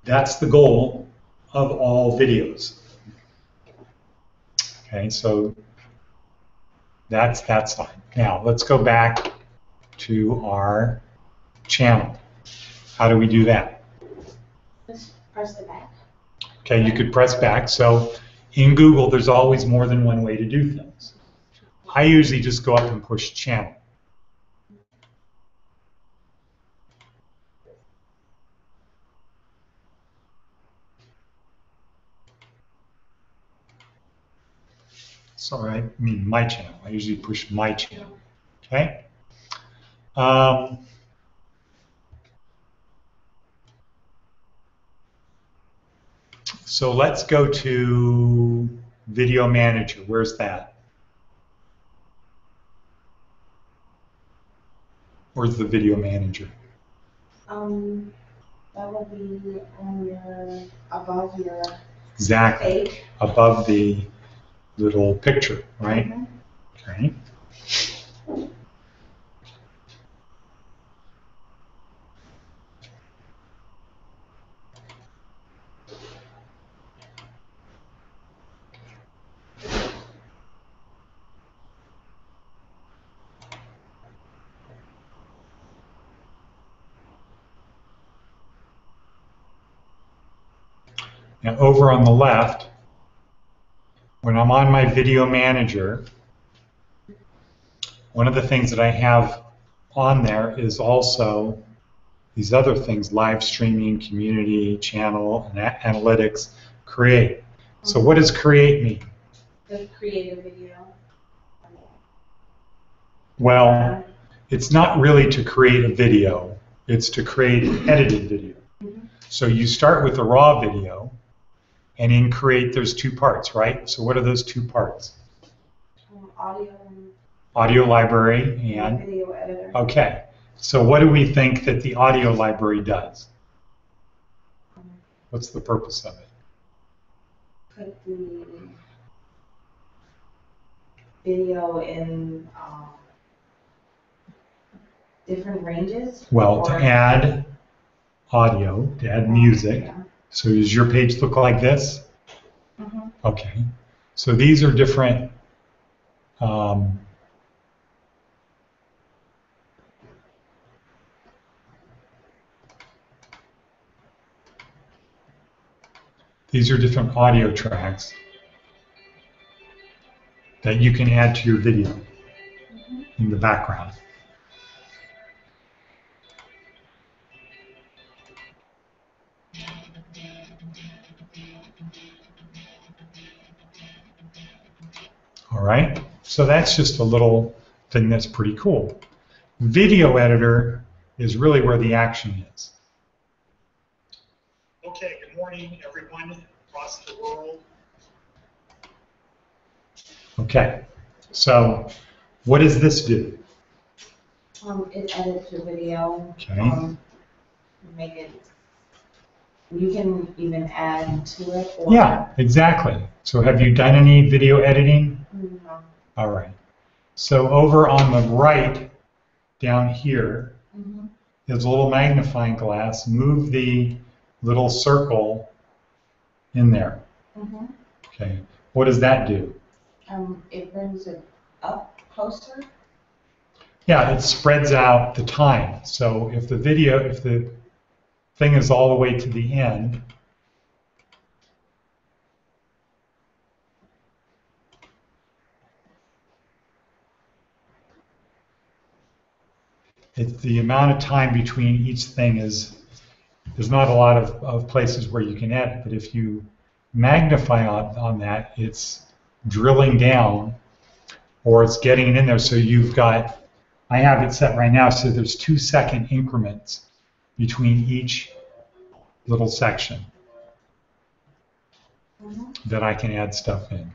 That's the goal of all videos. Okay, so that's that side. Now let's go back to our channel. How do we do that? Just press the back. Okay, you could press back. So in Google, there's always more than one way to do things. I usually just go up and push channel. Sorry, I mean my channel. I usually push my channel. Okay. So let's go to Video Manager. Where's that? Where's the Video Manager? That will be on your, above your Exactly. page. Above the little picture, right? Mhm. Okay. Now over on the left, when I'm on my video manager, one of the things that I have on there is also these other things: live streaming, community, channel, and analytics, create. So what does create mean? The creative video. Well, it's not really to create a video, it's to create an edited video. So you start with a raw video, and in create there's two parts, right? So what are those two parts? Audio and Audio library and video editor. okay. So what do we think that the audio library does? What's the purpose of it? Put the video in different ranges. Well, to add audio, to add music. Yeah. So does your page look like this? Okay. So these are different these are different audio tracks that you can add to your video in the background. All right, so that's just a little thing that's pretty cool. Video editor is really where the action is. Okay, good morning, everyone across the world. Okay, so what does this do? It edits your video. Okay. Make it. You can even add to it. Or Yeah, exactly. So have you done any video editing? No. All right. So over on the right, down here, there's a little magnifying glass. Move the little circle in there. Okay. What does that do? It brings it up closer. Yeah, it spreads out the time. So if the video, if the thing is all the way to the end, it's the amount of time between each thing is, there's not a lot of places where you can edit, but if you magnify on that, it's drilling down or it's getting it in there. So you've got, I have it set right now so there's 2-second increments between each little section that I can add stuff in.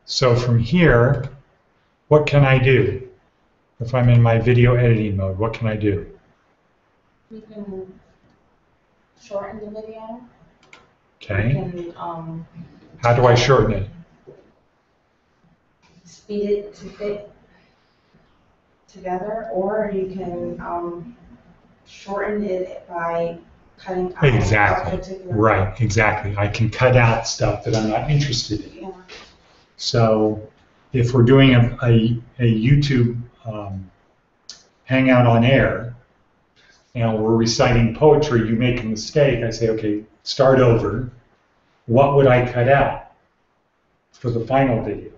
So from here, what can I do? If I'm in my video editing mode, what can I do? You can shorten the video. Okay. You can How do I shorten it? speed it to fit together, or you can shorten it by cutting out a Exactly. particular. Right, exactly. I can cut out stuff that I'm not interested in. Yeah. So if we're doing a YouTube hangout on air, and we're reciting poetry, you make a mistake, I say, okay, start over. What would I cut out for the final video?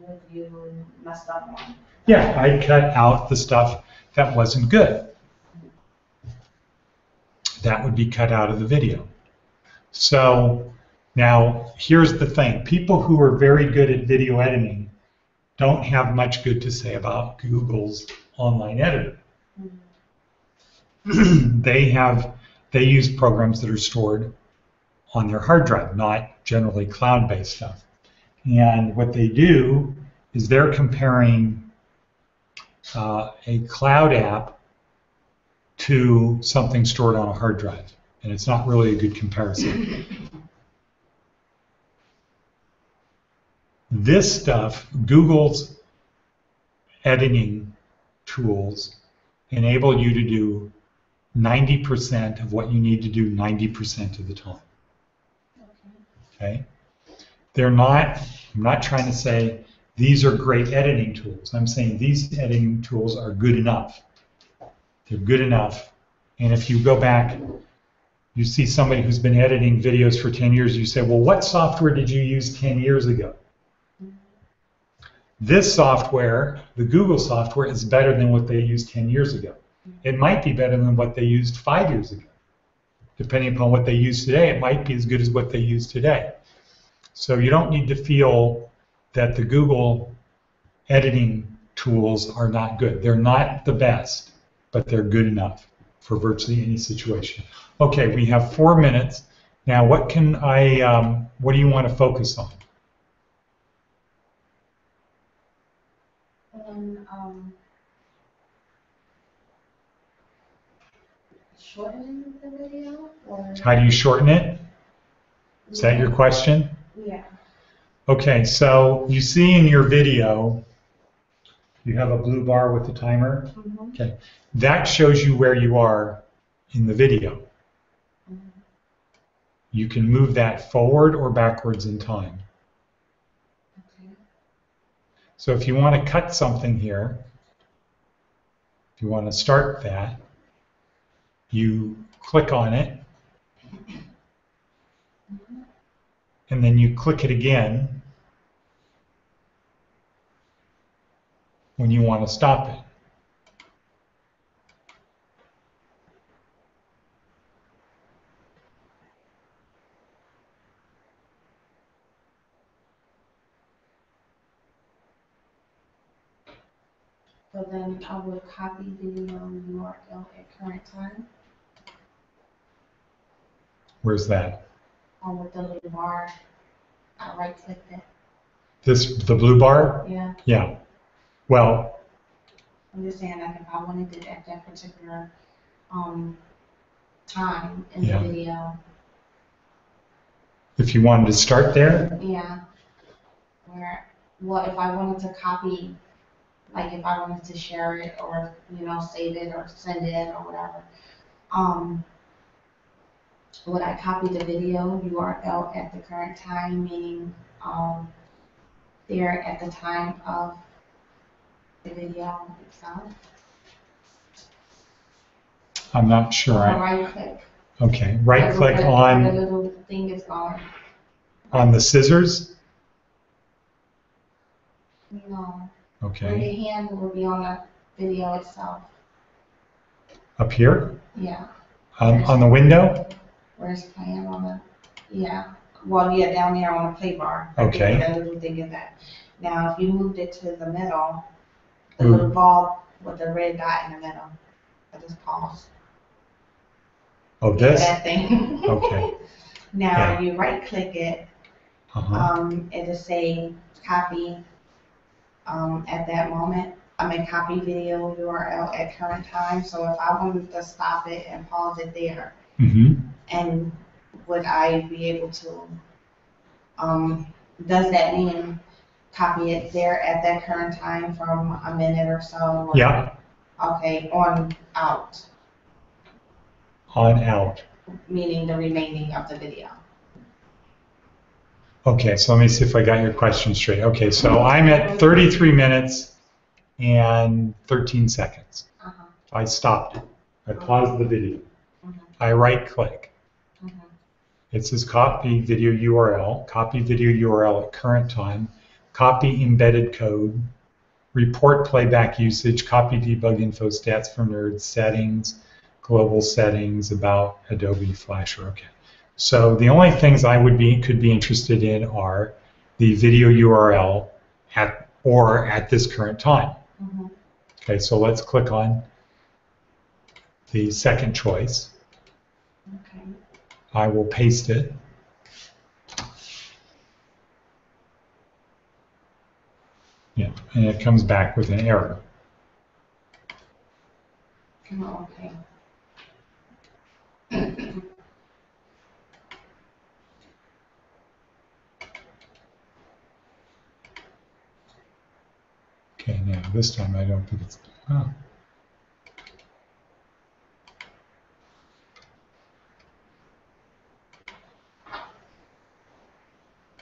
If you messed up on. Yeah, I cut out the stuff that wasn't good. That would be cut out of the video. So now here's the thing. People who are very good at video editing don't have much good to say about Google's online editor. They use programs that are stored on their hard drive, not generally cloud-based stuff. And what they do is they're comparing a cloud app to something stored on a hard drive, and it's not really a good comparison. This stuff, Google's editing tools enable you to do 90% of what you need to do 90% of the time. Okay? they're not, I'm not trying to say these are great editing tools. I'm saying these editing tools are good enough. They're good enough. And if you go back, you see somebody who's been editing videos for 10 years, you say, well, what software did you use 10 years ago? This software, the Google software, is better than what they used 10 years ago. It might be better than what they used 5 years ago. Depending upon what they use today, it might be as good as what they use today. So you don't need to feel that the Google editing tools are not good. They're not the best, but they're good enough for virtually any situation. Okay, we have 4 minutes. Now, what do you want to focus on? Shortening the video, or? How do you shorten it? Is that your question? Yeah. Okay, so you see in your video, you have a blue bar with the timer. Mm-hmm. Okay, that shows you where you are in the video. Mm-hmm. You can move that forward or backwards in time. Okay. So if you want to cut something here, if you want to start that, you click on it, Mm-hmm. and then you click it again when you want to stop it. So then I would copy video URL at current time. Where's that? With the little bar, I right click it. The blue bar? Yeah. Yeah. Well, I'm just saying, like, if I wanted it at that particular time in Yeah. the video, if you wanted to start there, yeah. If I wanted to copy, like if I wanted to share it or, save it or send it or whatever, would I copy the video URL at the current time, meaning there at the time of the video itself? I'm not sure. Or right click. Okay, right click The on little thing is going. the scissors. No. Okay, Where the hand will be on the video itself. up here Yeah. on the window. Where's the hand on the? Yeah. Well, yeah, down there on the play bar. Okay. That little thing is that. Now, if you moved it to the middle, the Move. little ball with the red dot in the middle, I just pause. Oh, this. That thing. Okay. Now Yeah. you right click it. It'll say copy. At that moment, copy video URL at current time. So if I wanted to stop it and pause it there, Mm-hmm. and would I be able to, does that mean copy it there at that current time from a minute or so? Or, Yeah. Okay, on out, On out. meaning the remaining of the video. Okay, so let me see if I got your question straight. Okay, so I'm at 33 minutes and 13 seconds. Uh-huh. I stopped it. I paused the video. Mhm. I right click. Mhm. It says copy video URL, copy video URL at current time, copy embedded code, report playback usage, copy debug info stats for nerds, settings, global settings, about Adobe Flash. Okay. So the only things I could be interested in are the video URL at this current time. Mhm. Okay, so let's click on the second choice. Okay. I will paste it. Yeah, and it comes back with an error. Oh, okay. Okay, now this time I don't think it's. Oh.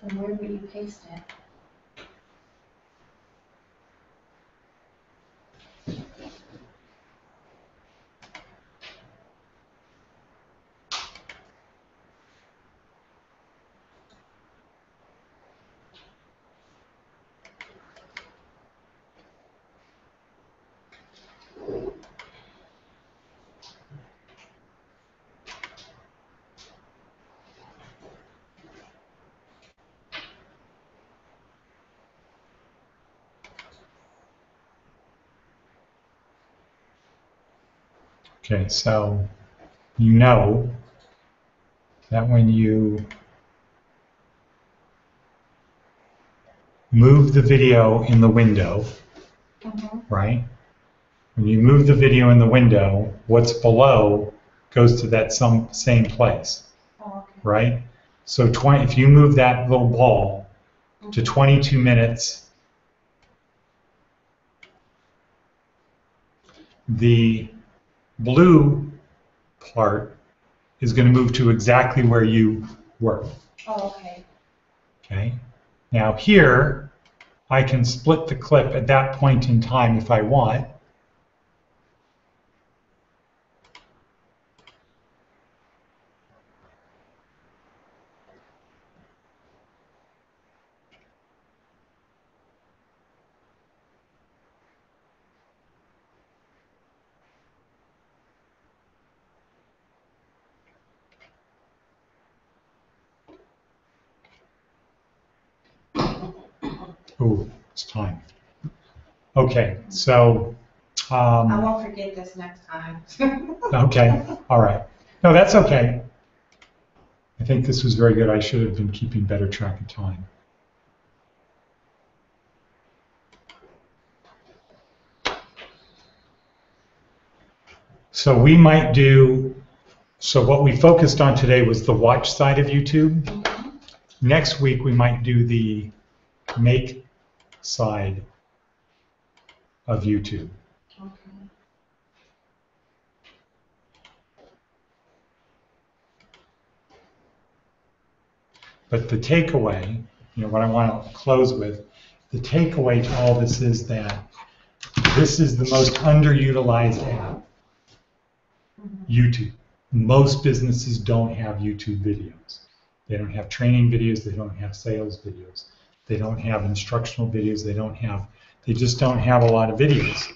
And where would you paste it? Okay, so you know that when you move the video in the window, right? When you move the video in the window, what's below goes to that same place, Oh, okay. right? So if you move that little ball to 22 minutes, the blue part is going to move to exactly where you were. Oh, okay. Okay. Now here, I can split the clip at that point in time if I want. Ooh, it's time. Okay, so. I won't forget this next time. Okay, all right. No, that's okay. I think this was very good. I should have been keeping better track of time. So we might do, so what we focused on today was the watch side of YouTube. Next week we might do the make side of YouTube. Okay. But the takeaway, what I want to close with, the takeaway to all this is that this is the most underutilized app, YouTube. Most businesses don't have YouTube videos. They don't have training videos, they don't have sales videos, they don't have instructional videos, they just don't have a lot of videos.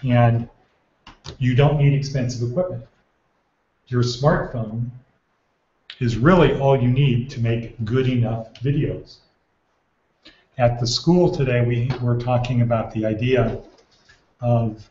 And you don't need expensive equipment. Your smartphone is really all you need to make good enough videos. At the school today, we were talking about the idea of